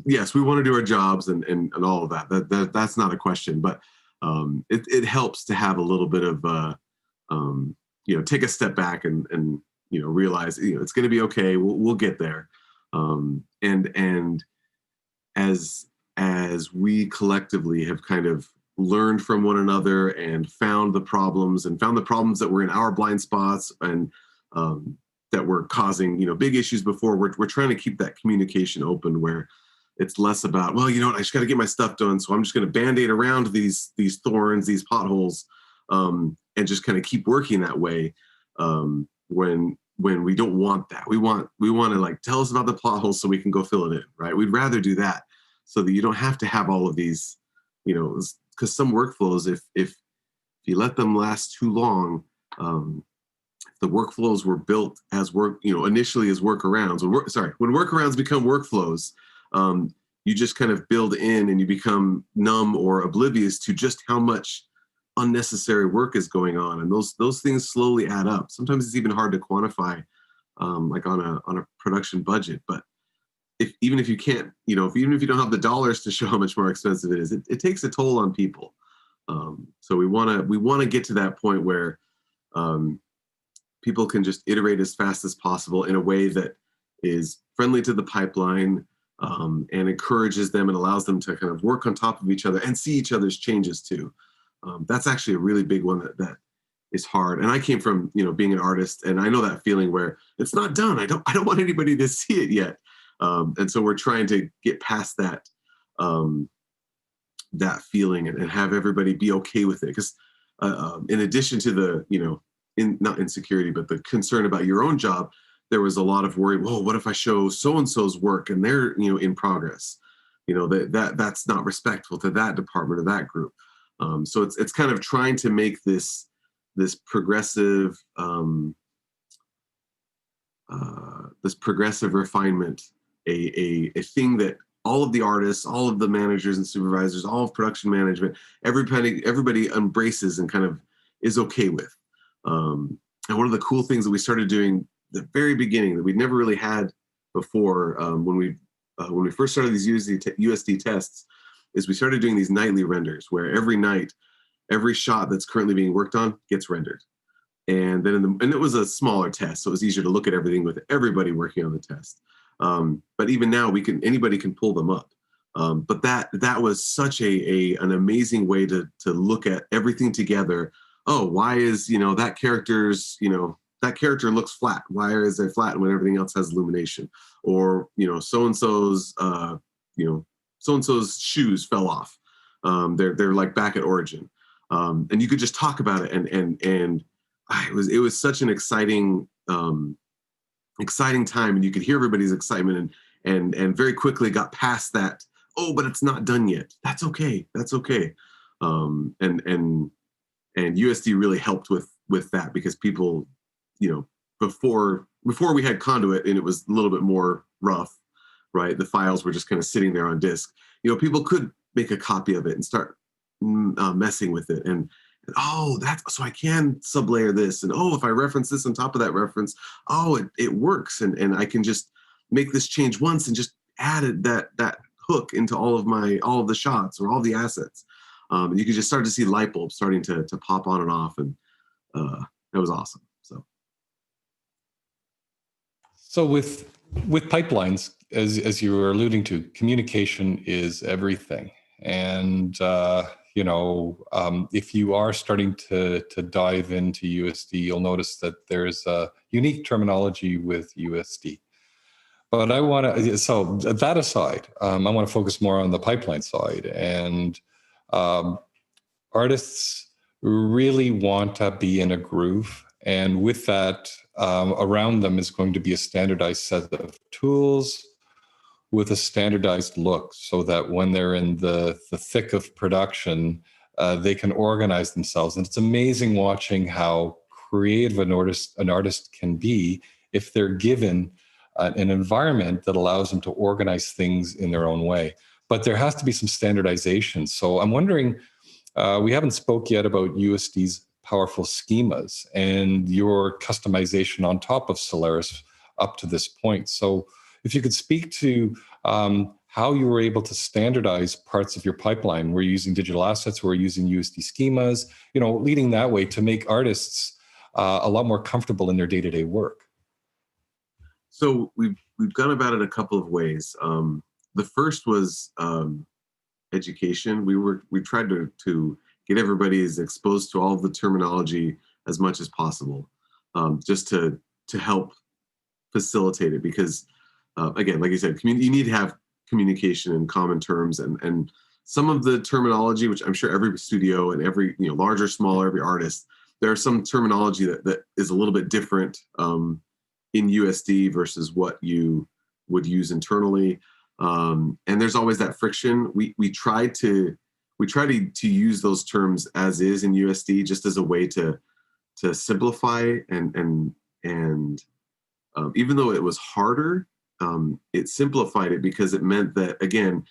Yes, we want to do our jobs and all of that. That's not a question, but it helps to have a little bit of take a step back and realize it's going to be okay. We'll get there. And as we collectively have kind of learned from one another and found the problems that were in our blind spots and that were causing big issues before, we're trying to keep that communication open, where it's less about, well, I just got to get my stuff done, so I'm just going to band-aid around these thorns, these potholes, and just kind of keep working that way. When we don't want that, we want to, like, tell us about the potholes so we can go fill it in, right? We'd rather do that so that you don't have to have all of these, because some workflows, if you let them last too long, the workflows were built as initially as workarounds. When workarounds become workflows, you just kind of build in and you become numb or oblivious to just how much unnecessary work is going on, and those things slowly add up. Sometimes it's even hard to quantify, like on a production budget. But even if you can't, even if you don't have the dollars to show how much more expensive it is, it takes a toll on people. So we want to get to that point where people can just iterate as fast as possible in a way that is friendly to the pipeline, and encourages them and allows them to kind of work on top of each other and see each other's changes too. That's actually a really big one that is hard. And I came from, being an artist, and I know that feeling where it's not done. I don't want anybody to see it yet. And so we're trying to get past that, that feeling and have everybody be okay with it. Because in addition to the, not insecurity, but the concern about your own job, there was a lot of worry. Well, what if I show so-and-so's work and they're, in progress? That's not respectful to that department or that group. So it's kind of trying to make this progressive refinement a thing that all of the artists, all of the managers and supervisors, all of production management, everybody embraces and kind of is okay with. And one of the cool things that we started doing at the very beginning that we'd never really had before, when we first started these USD tests, is we started doing these nightly renders, where every night, every shot that's currently being worked on gets rendered. And then and it was a smaller test, so it was easier to look at everything with everybody working on the test. But even now, anybody can pull them up. But that was such an amazing way to look at everything together. Oh, why is that character's that character looks flat? Why is it flat when everything else has illumination? Or so and so's so-and-so's shoes fell off. They're like back at origin. And you could just talk about it. And it was such an exciting time. And you could hear everybody's excitement and very quickly got past that. Oh, but it's not done yet. That's okay. That's okay. And USD really helped with that, because people, before we had Conduit and it was a little bit more rough, right? The files were just kind of sitting there on disk. People could make a copy of it and start messing with it. And oh, so I can sublayer this. And oh, if I reference this on top of that reference, oh, it works. And I can just make this change once and just add that hook into all of the shots or all the assets. And you could just start to see light bulbs starting to pop on and off. And that was awesome. So with pipelines, as you were alluding to, communication is everything. And if you are starting to dive into USD, you'll notice that there's a unique terminology with USD. But so that aside, I want to focus more on the pipeline side. And artists really want to be in a groove. And with that, around them is going to be a standardized set of tools with a standardized look, so that when they're in the thick of production, they can organize themselves. And it's amazing watching how creative an artist can be if they're given an environment that allows them to organize things in their own way. But there has to be some standardization. So I'm wondering, we haven't spoke yet about USD's powerful schemas and your customization on top of Solaris up to this point. So if you could speak to how you were able to standardize parts of your pipeline. We're using digital assets, we're using USD schemas, leading that way to make artists a lot more comfortable in their day-to-day work. So we've gone about it a couple of ways. The first was education. We tried to get everybody as exposed to all of the terminology as much as possible, just to help facilitate it. Because again, like you said, you need to have communication in common terms, and some of the terminology, which I'm sure every studio and every large or small, every artist, there's some terminology that is a little bit different in USD versus what you would use internally. And there's always that friction. We try to use those terms as is in USD, just as a way to simplify and even though it was harder, it simplified it, because it meant that, again,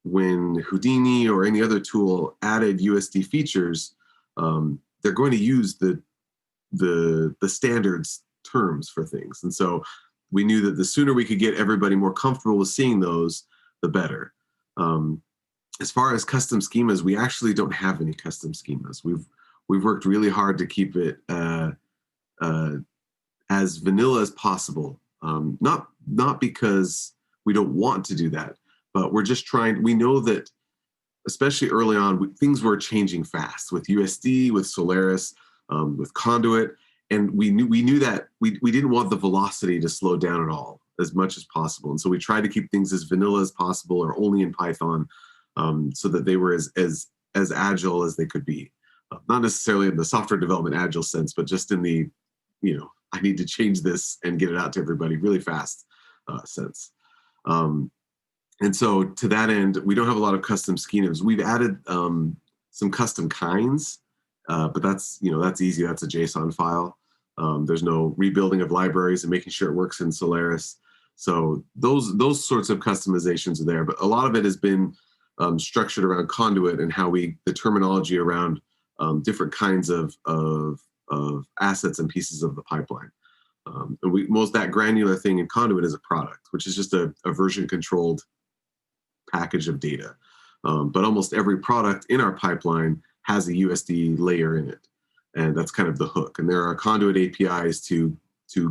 when Houdini or any other tool added USD features, they're going to use the standards terms for things. And so we knew that the sooner we could get everybody more comfortable with seeing those, the better. As far as custom schemas, we actually don't have any custom schemas. We've worked really hard to keep it as vanilla as possible. Not because we don't want to do that, but we're just trying. We know that, especially early on, things were changing fast with USD, with Solaris, with Conduit, and we knew that we didn't want the velocity to slow down at all, as much as possible. And so we tried to keep things as vanilla as possible, or only in Python, so that they were as agile as they could be. Not necessarily in the software development agile sense, but just in the, I need to change this and get it out to everybody really fast sense. And so to that end, we don't have a lot of custom schemas. We've added some custom kinds, but that's easy. That's a JSON file. There's no rebuilding of libraries and making sure it works in Solaris. So those sorts of customizations are there, but a lot of it has been structured around Conduit and how the terminology around different kinds of assets and pieces of the pipeline. And that granular thing in Conduit is a product, which is just a version controlled package of data. But almost every product in our pipeline has a USD layer in it. And that's kind of the hook. And there are Conduit APIs to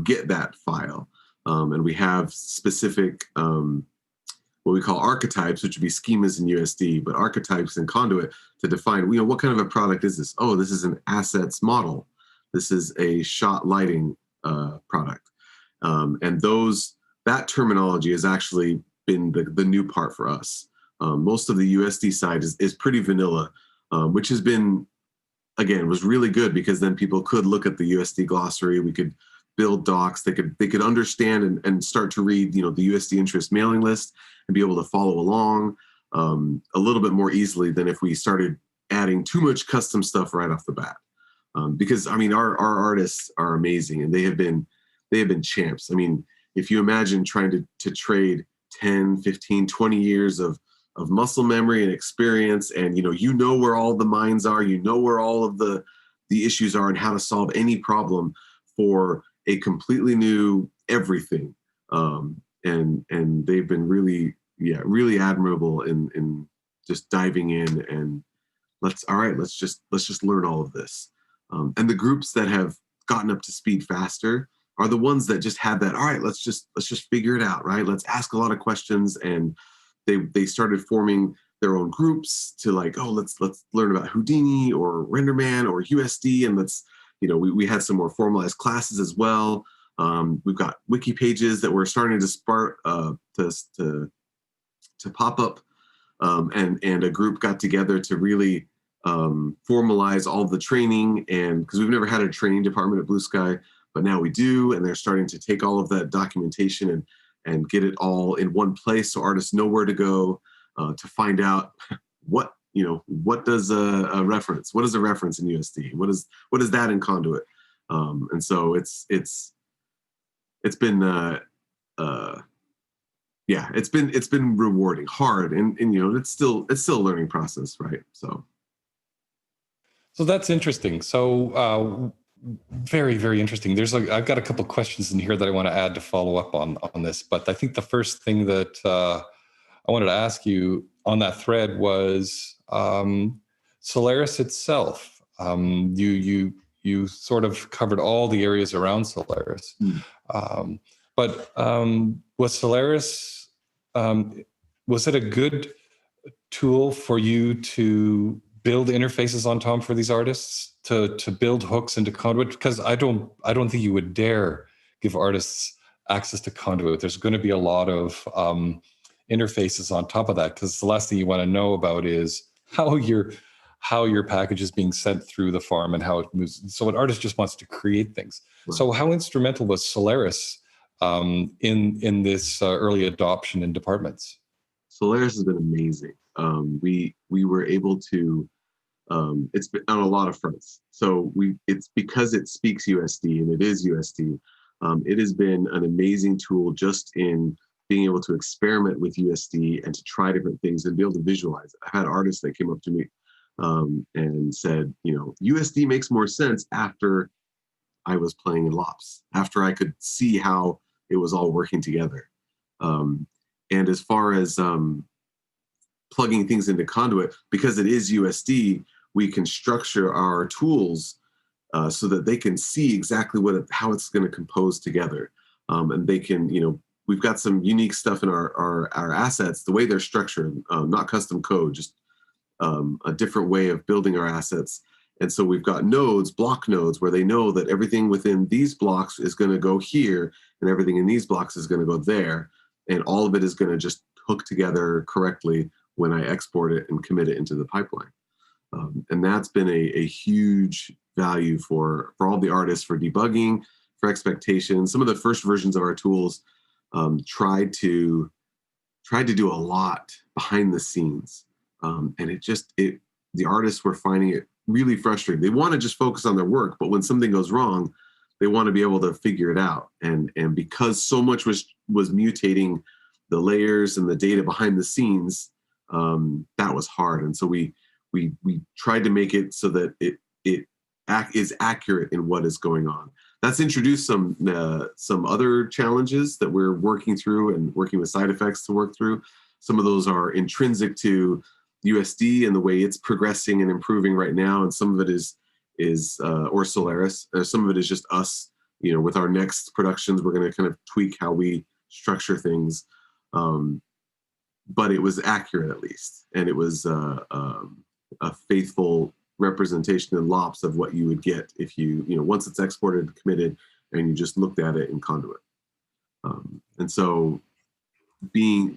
get that file. And we have specific, what we call archetypes, which would be schemas in USD, but archetypes in Conduit to define, what kind of a product is this? Oh, this is an assets model. This is a shot lighting product. And that terminology has actually been the new part for us. Most of the USD side is pretty vanilla, which has been, again, was really good, because then people could look at the USD glossary. We could build docs. They could understand and start to read, the USD interest mailing list and be able to follow along a little bit more easily than if we started adding too much custom stuff right off the bat. Because our artists are amazing, and they have been champs. if you imagine trying to trade 10, 15, 20 years of muscle memory and experience, and you know where all the mines are, you know where all of the issues are and how to solve any problem for a completely new everything. And they've been really admirable in just diving in and let's just learn all of this. And the groups that have gotten up to speed faster are the ones that just had that, all right, let's just figure it out, right? Let's ask a lot of questions. And they started forming their own groups to like, oh, let's learn about Houdini or RenderMan or USD. And we had some more formalized classes as well. We've got wiki pages that we're starting to spark to pop up. And a group got together to really formalize all the training, and because we've never had a training department at Blue Sky, but now we do, and they're starting to take all of that documentation and get it all in one place so artists know where to go to find out what does a reference, what is a reference in USD, what is that in Conduit, and so it's been it's been rewarding, hard, and it's still a learning process, right? So that's interesting. So very, very interesting. I've got a couple of questions in here that I want to add to follow up on this. But I think the first thing that I wanted to ask you on that thread was Solaris itself. You sort of covered all the areas around Solaris. But was Solaris, was it a good tool for you to build interfaces on top for these artists, to build hooks into Conduit? Because I don't think you would dare give artists access to Conduit. There's going to be a lot of interfaces on top of that, because the last thing you want to know about is how your package is being sent through the farm and how it moves. So an artist just wants to create things. Right. So how instrumental was Solaris in this early adoption in departments? Solaris has been amazing. We were able to, it's been on a lot of fronts. So it's because it speaks USD and it is USD. It has been an amazing tool just in being able to experiment with USD and to try different things and be able to visualize it. I had artists that came up to me and said, USD makes more sense after I was playing in LOPS, after I could see how it was all working together. And as far as plugging things into Conduit, because it is USD, we can structure our tools so that they can see exactly how it's going to compose together. And they can, we've got some unique stuff in our assets, the way they're structured, not custom code, just a different way of building our assets. And so we've got nodes, block nodes, where they know that everything within these blocks is going to go here and everything in these blocks is going to go there. And all of it is going to just hook together correctly when I export it and commit it into the pipeline. And that's been a huge value for all the artists, for debugging, for expectations. Some of the first versions of our tools tried to do a lot behind the scenes. And the artists were finding it really frustrating. They want to just focus on their work, but when something goes wrong, they want to be able to figure it out. And because so much was mutating the layers and the data behind the scenes, that was hard. And so we tried to make it so that it is accurate in what is going on. That's introduced some other challenges that we're working through and working with SideFX to work through. Some of those are intrinsic to USD and the way it's progressing and improving right now, and some of it is or Solaris. Some of it is just us. With our next productions, we're going to kind of tweak how we structure things. But it was accurate at least, and it was a faithful representation in LOPS of what you would get if you once it's exported and committed, and you just looked at it in Conduit. And so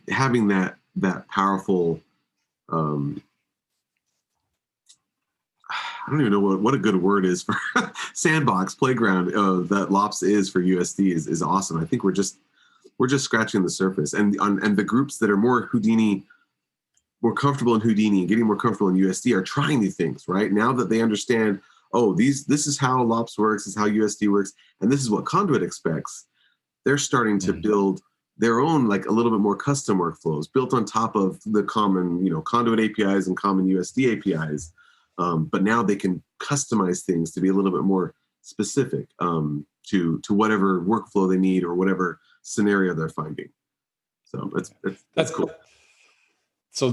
having that powerful, I don't even know what a good word is for sandbox playground that LOPS is for USD is awesome. I think we're just scratching the surface, and the groups that are more comfortable in Houdini and getting more comfortable in USD are trying new things right now that they understand. Oh, this is how LOPS works, this is how USD works, and this is what Conduit expects. they're starting to build their own, like a little bit more custom workflows built on top of the common, conduit APIs and common USD APIs. But now they can customize things to be a little bit more specific to whatever workflow they need or whatever scenario they're finding. So that's cool. So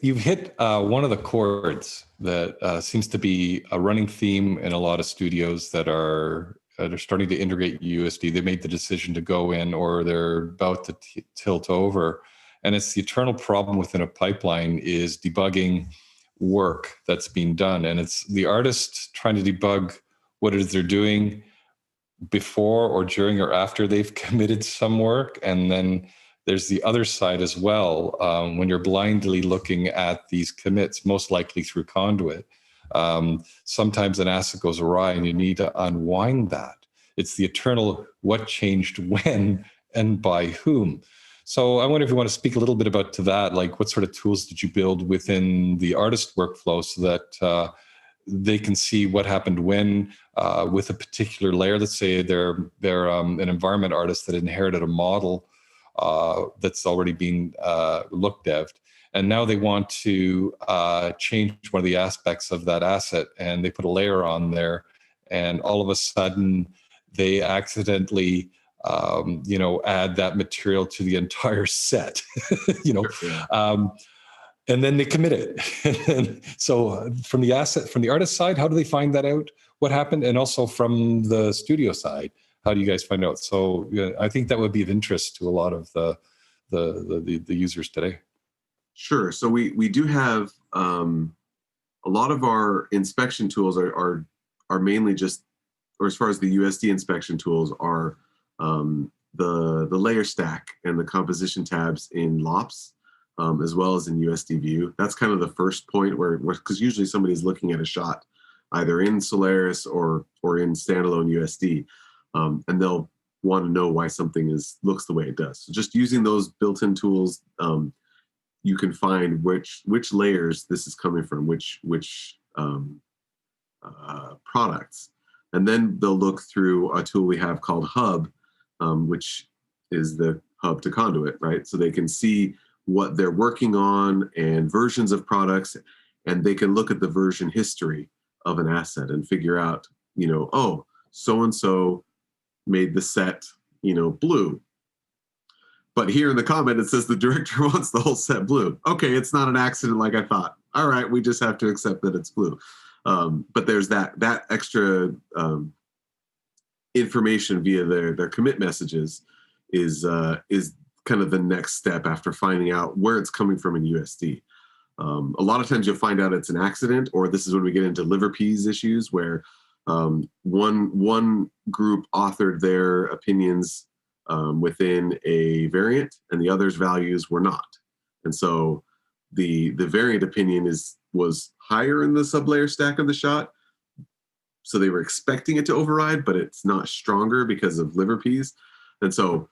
you've hit one of the chords that seems to be a running theme in a lot of studios that are starting to integrate USD. They made the decision to go in, or they're about to tilt over, and it's the eternal problem within a pipeline is debugging work that's being done, and it's the artist trying to debug what it is they're doing before or during or after they've committed some work. And then there's the other side as well, when you're blindly looking at these commits, most likely through conduit. Sometimes an asset goes awry and you need to unwind that. It's the eternal what changed when and by whom. So I wonder if you want to speak a little bit about to that, like what sort of tools did you build within the artist workflow so that they can see what happened when with a particular layer. Let's say they're an environment artist that inherited a model that's already been looked at, and now they want to change one of the aspects of that asset, and they put a layer on there, and all of a sudden they accidentally add that material to the entire set. And then they commit it. So from the artist side, how do they find that out? What happened? And also from the studio side, how do you guys find out? So I think that would be of interest to a lot of the users today. Sure. So we do have a lot of our inspection tools are mainly just, or as far as the USD inspection tools are the layer stack and the composition tabs in LOPS. As well as in USD View. That's kind of the first point where because usually somebody's looking at a shot either in Solaris or in standalone USD, and they'll want to know why something looks the way it does. So just using those built-in tools, you can find which layers this is coming from, which products, and then they'll look through a tool we have called Hub, which is the hub to conduit, right? So they can see what they're working on and versions of products, and they can look at the version history of an asset and figure out, oh, so-and-so made the set, blue. But here in the comment, it says the director wants the whole set blue. Okay, it's not an accident like I thought. All right, we just have to accept that it's blue. But there's that extra information via their commit messages is kind of the next step after finding out where it's coming from in USD. A lot of times you'll find out it's an accident, or this is when we get into liver peas issues where one group authored their opinions within a variant and the other's values were not. And so the variant opinion was higher in the sublayer stack of the shot. So they were expecting it to override, but it's not stronger because of liver peas. And so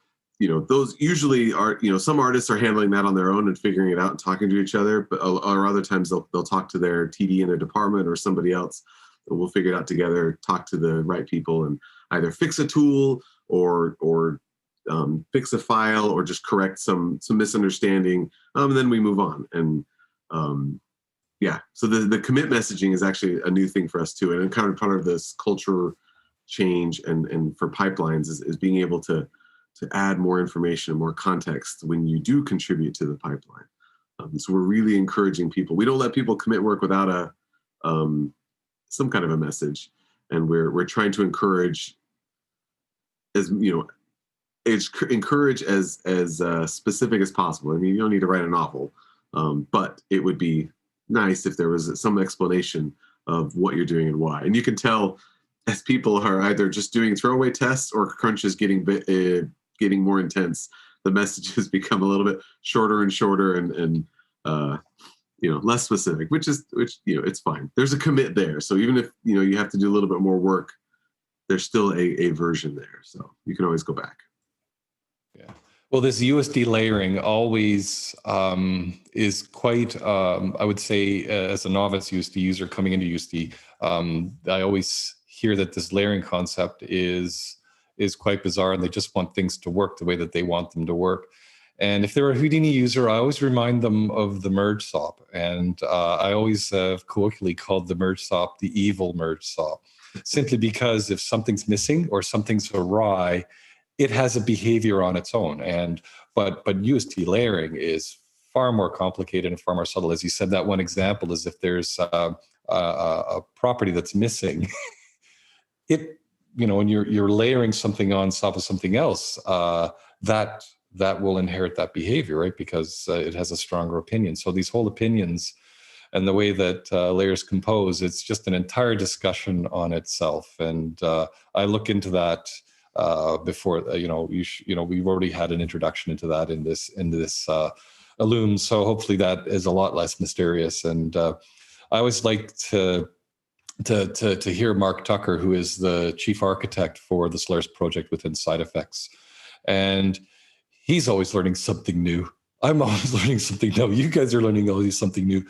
those usually are, some artists are handling that on their own and figuring it out and talking to each other, or other times they'll talk to their TD in their department or somebody else. We'll figure it out together, talk to the right people, and either fix a tool or fix a file or just correct some misunderstanding, and then we move on. And so the commit messaging is actually a new thing for us too, and kind of part of this culture change and for pipelines is being able to add more information and more context when you do contribute to the pipeline. So we're really encouraging people. We don't let people commit work without some kind of a message, and we're trying to encourage as specific as possible. I mean, you don't need to write a novel, but it would be nice if there was some explanation of what you're doing and why. And you can tell as people are either just doing throwaway tests or crunch is getting more intense, the messages become a little bit shorter and shorter and less specific, which it's fine. There's a commit there. So even if, you have to do a little bit more work, there's still a version there. So you can always go back. Yeah. Well, this USD layering always is quite, I would say, as a novice USD user coming into USD, I always hear that this layering concept is is quite bizarre, and they just want things to work the way that they want them to work. And if they're a Houdini user, I always remind them of the merge SOP. And I always colloquially called the merge SOP the evil merge SOP, simply because if something's missing or something's awry, it has a behavior on its own. But USD layering is far more complicated and far more subtle. As you said, that one example is if there's a property that's missing, when you're layering something on top of something else, that will inherit that behavior, right? Because it has a stronger opinion. So these whole opinions and the way that layers compose, it's just an entire discussion on itself. And I look into that before, we've already had an introduction into that in this Illume. So hopefully that is a lot less mysterious. And I always like to hear Mark Tucker, who is the chief architect for the Solaris project within SideFX. And he's always learning something new. I'm always learning something new. You guys are learning always something new,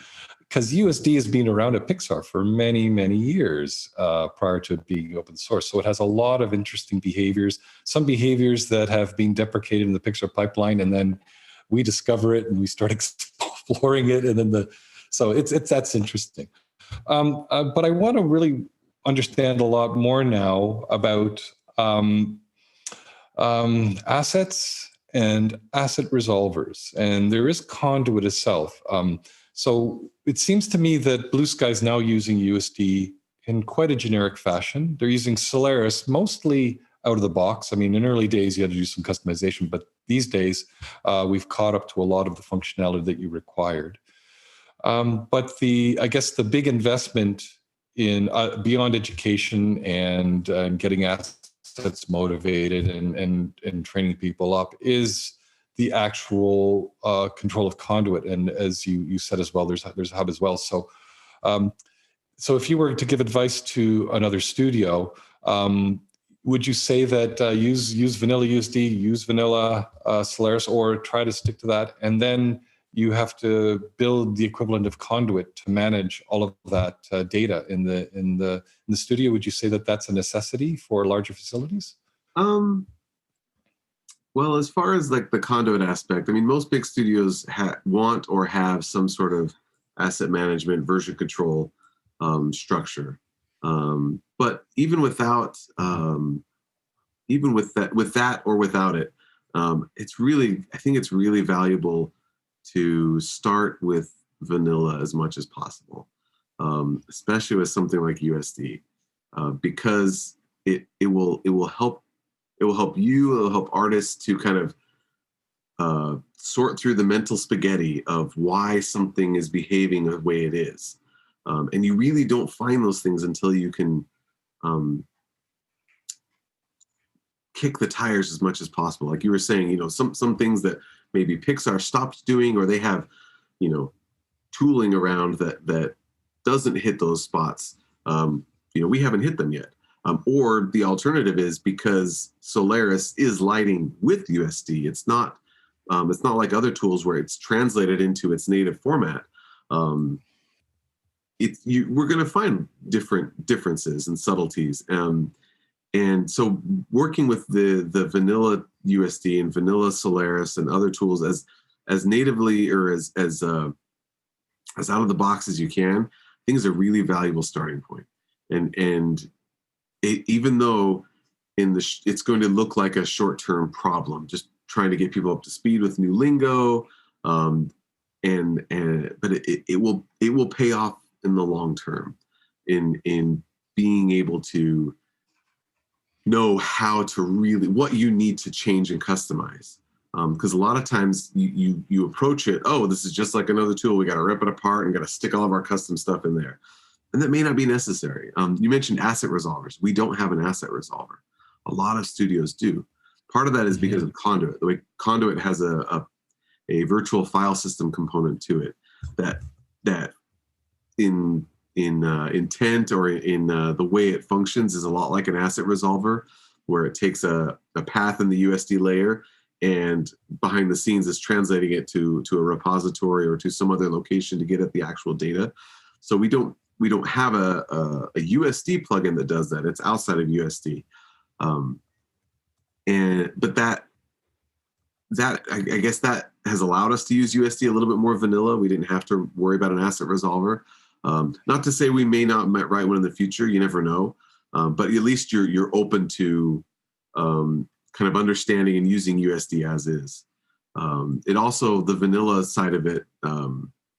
because USD has been around at Pixar for many, many years prior to it being open source. So it has a lot of interesting behaviors, some behaviors that have been deprecated in the Pixar pipeline, and then we discover it and we start exploring it. And then so that's interesting. But I want to really understand a lot more now about assets and asset resolvers. And there is Conduit itself. So it seems to me that Blue Sky is now using USD in quite a generic fashion. They're using Solaris mostly out of the box. I mean, in early days, you had to do some customization, but these days, we've caught up to a lot of the functionality that you required. But I guess the big investment in beyond education and getting assets motivated and training people up is the actual control of Conduit. And as you said as well, there's a hub as well. So if you were to give advice to another studio, would you say that use vanilla USD, use vanilla Solaris, or try to stick to that? And then you have to build the equivalent of Conduit to manage all of that data in the studio. Would you say that that's a necessity for larger facilities? Well, as far as like the Conduit aspect, I mean, most big studios want or have some sort of asset management, version control structure. But even without, with that or without it, I think it's really valuable to start with vanilla as much as possible, especially with something like USD, because it will help you, it'll help artists to kind of sort through the mental spaghetti of why something is behaving the way it is. And you really don't find those things until you can kick the tires as much as possible. Like you were saying, some things that maybe Pixar stopped doing, or they have, tooling around that doesn't hit those spots. We haven't hit them yet. Or the alternative is because Solaris is lighting with USD. It's not like other tools where it's translated into its native format. We're going to find differences and subtleties. And so working with the vanilla USD and vanilla Solaris and other tools as natively or as out of the box as you can, I think is a really valuable starting point. And even though it's going to look like a short-term problem, just trying to get people up to speed with new lingo, but it will pay off in the long term in being able to know how to what you need to change and customize. Because a lot of times you approach it, this is just like another tool. We got to rip it apart and got to stick all of our custom stuff in there. And that may not be necessary. You mentioned asset resolvers. We don't have an asset resolver. A lot of studios do. Part of that is because of Conduit. The way Conduit has a virtual file system component to it that in intent or in the way it functions is a lot like an asset resolver, where it takes a path in the USD layer and behind the scenes is translating it to a repository or to some other location to get at the actual data. So we don't have a USD plugin that does that. It's outside of USD. But I guess that has allowed us to use USD a little bit more vanilla. We didn't have to worry about an asset resolver. Not to say we may not write one in the future. You never know. But at least you're open to kind of understanding and using USD as is. It also, the vanilla side of it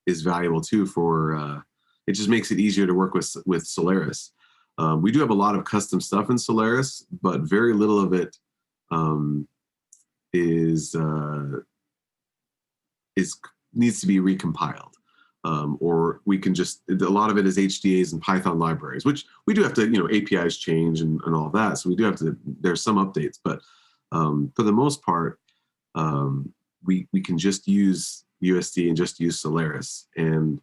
is valuable too for, it just makes it easier to work with Solaris. We do have a lot of custom stuff in Solaris, but very little of it needs to be recompiled. Or we can just, a lot of it is HDAs and Python libraries, which we do have to, APIs change and all that. So we do have to, there's some updates, but for the most part, we can just use USD and just use Solaris. And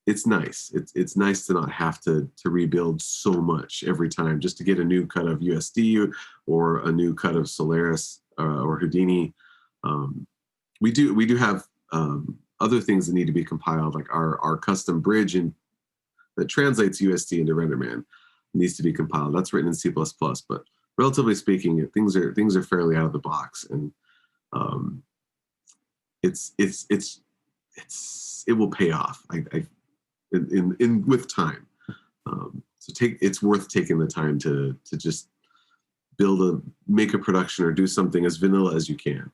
it's nice. It's nice to not have to rebuild so much every time just to get a new cut of USD or a new cut of Solaris or Houdini. We do have other things that need to be compiled, like our custom bridge that translates USD into RenderMan needs to be compiled. That's written in C++, but relatively speaking, things are fairly out of the box, and it will pay off. With time. So it's worth taking the time to just make a production or do something as vanilla as you can.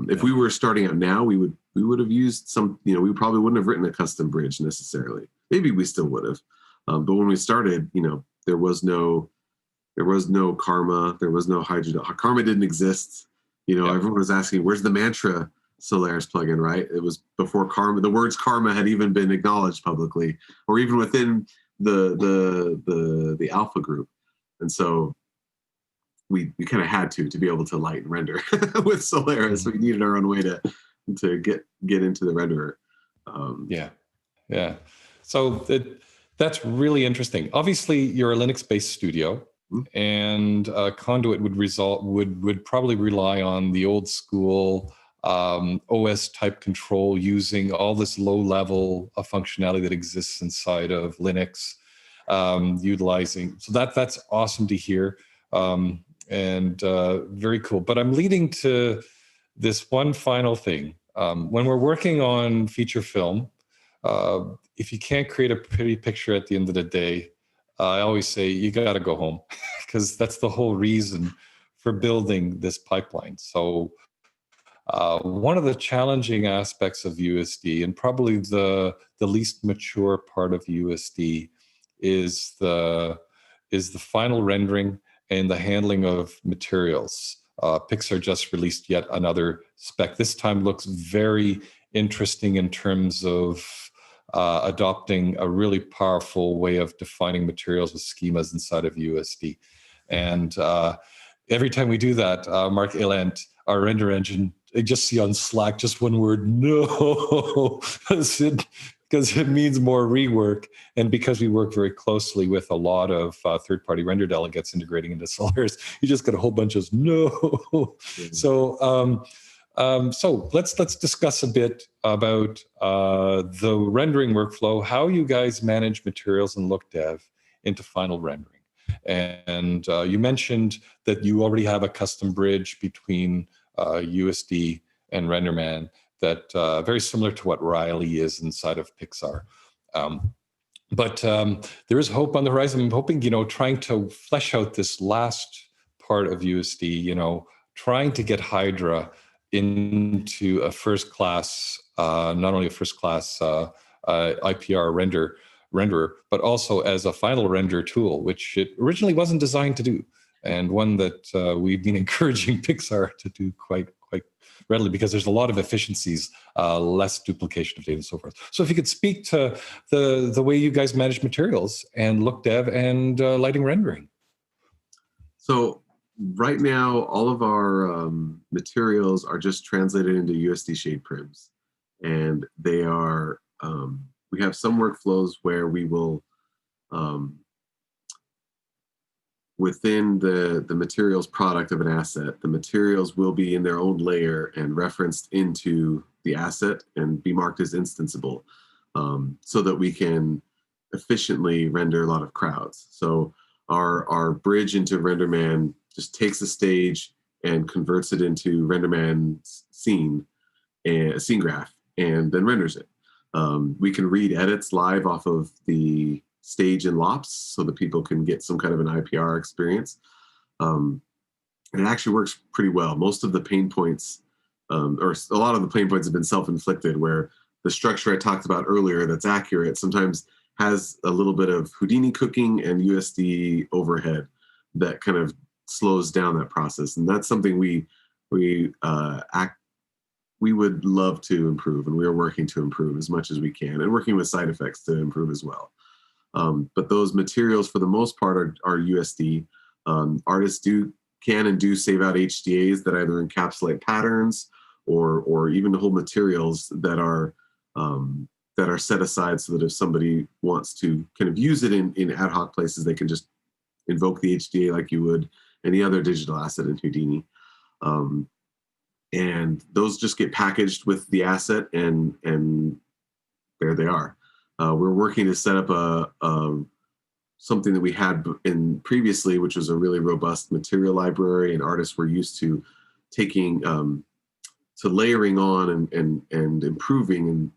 If we were starting out now, we would have used some, we probably wouldn't have written a custom bridge necessarily. Maybe we still would have. But when we started, there was no Karma, there was no hydrogen. Karma didn't exist. Everyone was asking, where's the Mantra Solaris plugin, right? It was before Karma, the words Karma had even been acknowledged publicly, or even within the alpha group. And so we kind of had to be able to light and render with Solaris. We needed our own way to get into the renderer. Yeah. So that's really interesting. Obviously, you're a Linux-based studio, and Conduit would probably rely on the old school OS type control, using all this low level of functionality that exists inside of Linux, utilizing. So that's awesome to hear. And very cool. But I'm leading to this one final thing. When we're working on feature film, if you can't create a pretty picture at the end of the day, I always say you got to go home, because that's the whole reason for building this pipeline. So one of the challenging aspects of USD, and probably the least mature part of USD, is the final rendering and the handling of materials. Pixar just released yet another spec. This time looks very interesting in terms of adopting a really powerful way of defining materials with schemas inside of USD. And every time we do that, Mark Elant, our render engine, I just see on Slack just one word, no, because it means more rework. And because we work very closely with a lot of third-party render delegates integrating into Solaris, you just get a whole bunch of no. So let's discuss a bit about the rendering workflow, how you guys manage materials and look dev into final rendering. And you mentioned that you already have a custom bridge between USD and RenderMan that very similar to what Riley is inside of Pixar. But there is hope on the horizon. I'm hoping, trying to flesh out this last part of USD, trying to get Hydra into a first-class, not only a first-class IPR renderer, but also as a final render tool, which it originally wasn't designed to do, and one that we've been encouraging Pixar to do quite readily, because there's a lot of efficiencies, less duplication of data and so forth. So if you could speak to the way you guys manage materials and look dev and lighting rendering. So right now, all of our materials are just translated into USD shade prims, and they are, we have some workflows where we will, within the materials product of an asset, the materials will be in their own layer and referenced into the asset and be marked as instanceable, so that we can efficiently render a lot of crowds. So our bridge into RenderMan just takes a stage and converts it into RenderMan's scene and a scene graph, and then renders it. We can read edits live off of the stage in LOPS so that people can get some kind of an IPR experience. And it actually works pretty well. Most of the pain points, or a lot of the pain points have been self-inflicted, where the structure I talked about earlier that's accurate sometimes has a little bit of Houdini cooking and USD overhead that kind of slows down that process. And that's something we would love to improve, and we are working to improve as much as we can, and working with SideFX to improve as well. But those materials, for the most part, are USD. Artists can and do save out HDAs that either encapsulate patterns or even whole materials that are set aside so that if somebody wants to kind of use it in ad hoc places, they can just invoke the HDA like you would any other digital asset in Houdini. And those just get packaged with the asset, and there they are. We're working to set up something that we had in previously, which was a really robust material library, and artists were used to taking to layering on and improving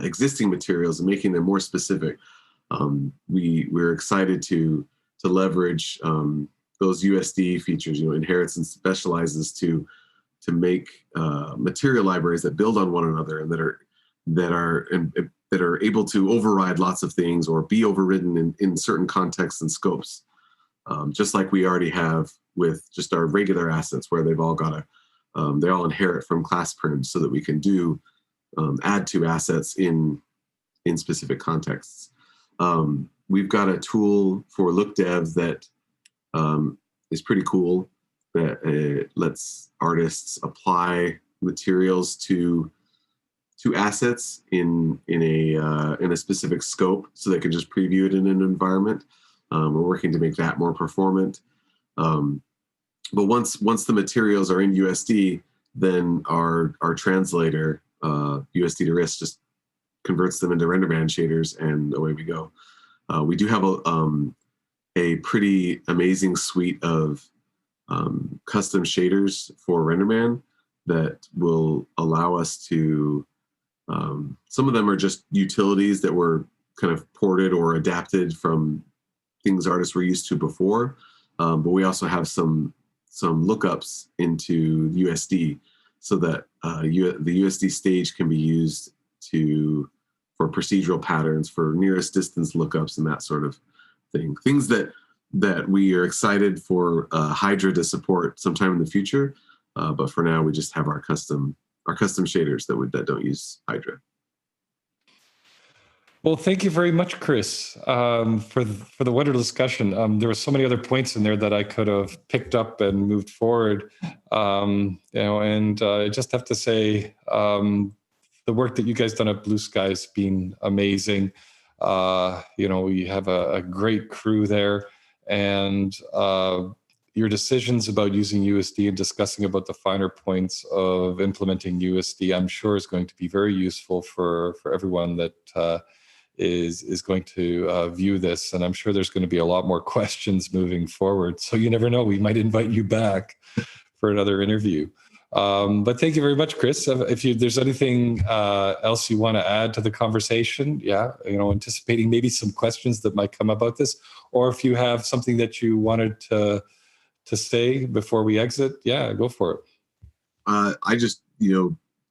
existing materials and making them more specific. We're excited to leverage those USD features, inherits and specializes to make material libraries that build on one another and that are able to override lots of things or be overridden in certain contexts and scopes, just like we already have with just our regular assets, where they've all got they all inherit from class prims, so that we can do add to assets in specific contexts. We've got a tool for look dev that is pretty cool, that lets artists apply materials to assets in a specific scope, so they can just preview it in an environment. We're working to make that more performant. But once the materials are in USD, then our translator, USD to RIS, just converts them into RenderMan shaders, and away we go. We do have a pretty amazing suite of custom shaders for RenderMan that will allow us to, some of them are just utilities that were kind of ported or adapted from things artists were used to before, but we also have some lookups into USD, so that the USD stage can be used for procedural patterns, for nearest distance lookups, and that sort of thing. Things that we are excited for Hydra to support sometime in the future, but for now we just have our custom shaders that don't use Hydra. Well, thank you very much, Chris, for the wonderful discussion. There were so many other points in there that I could have picked up and moved forward. And I just have to say, the work that you guys done at Blue Sky has been amazing. We have a great crew there, and your decisions about using USD and discussing about the finer points of implementing USD, I'm sure, is going to be very useful for everyone that is going to view this. And I'm sure there's going to be a lot more questions moving forward. So you never know, we might invite you back for another interview. But thank you very much, Chris. If there's anything else you want to add to the conversation, anticipating maybe some questions that might come about this, or if you have something that you wanted to say before we exit, go for it.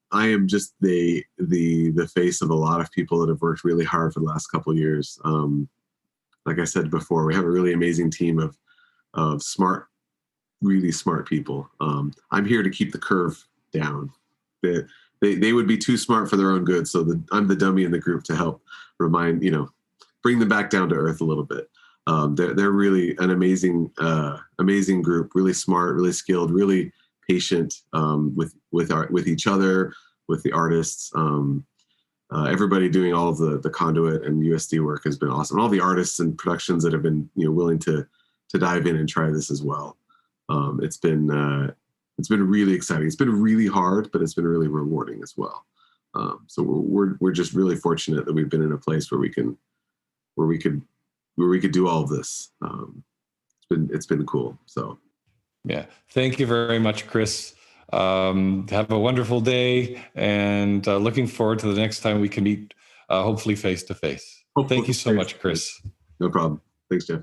I am just the face of a lot of people that have worked really hard for the last couple of years. Like I said before, we have a really amazing team of smart, really smart people. I'm here to keep the curve down. They would be too smart for their own good, so I'm the dummy in the group to help bring them back down to earth a little bit. They're really an amazing group, really smart, really skilled, really patient with each other, with the artists. Everybody doing all of the conduit and USD work has been awesome. All the artists and productions that have been willing to dive in and try this as well. It's been really exciting. It's been really hard, but it's been really rewarding as well. So we're just really fortunate that we've been in a place where we could do all of this. it's been cool. So yeah, thank you very much, Chris. Have a wonderful day, and looking forward to the next time we can meet, hopefully face to face. Thank you so much, Chris. No problem. Thanks, Jeff.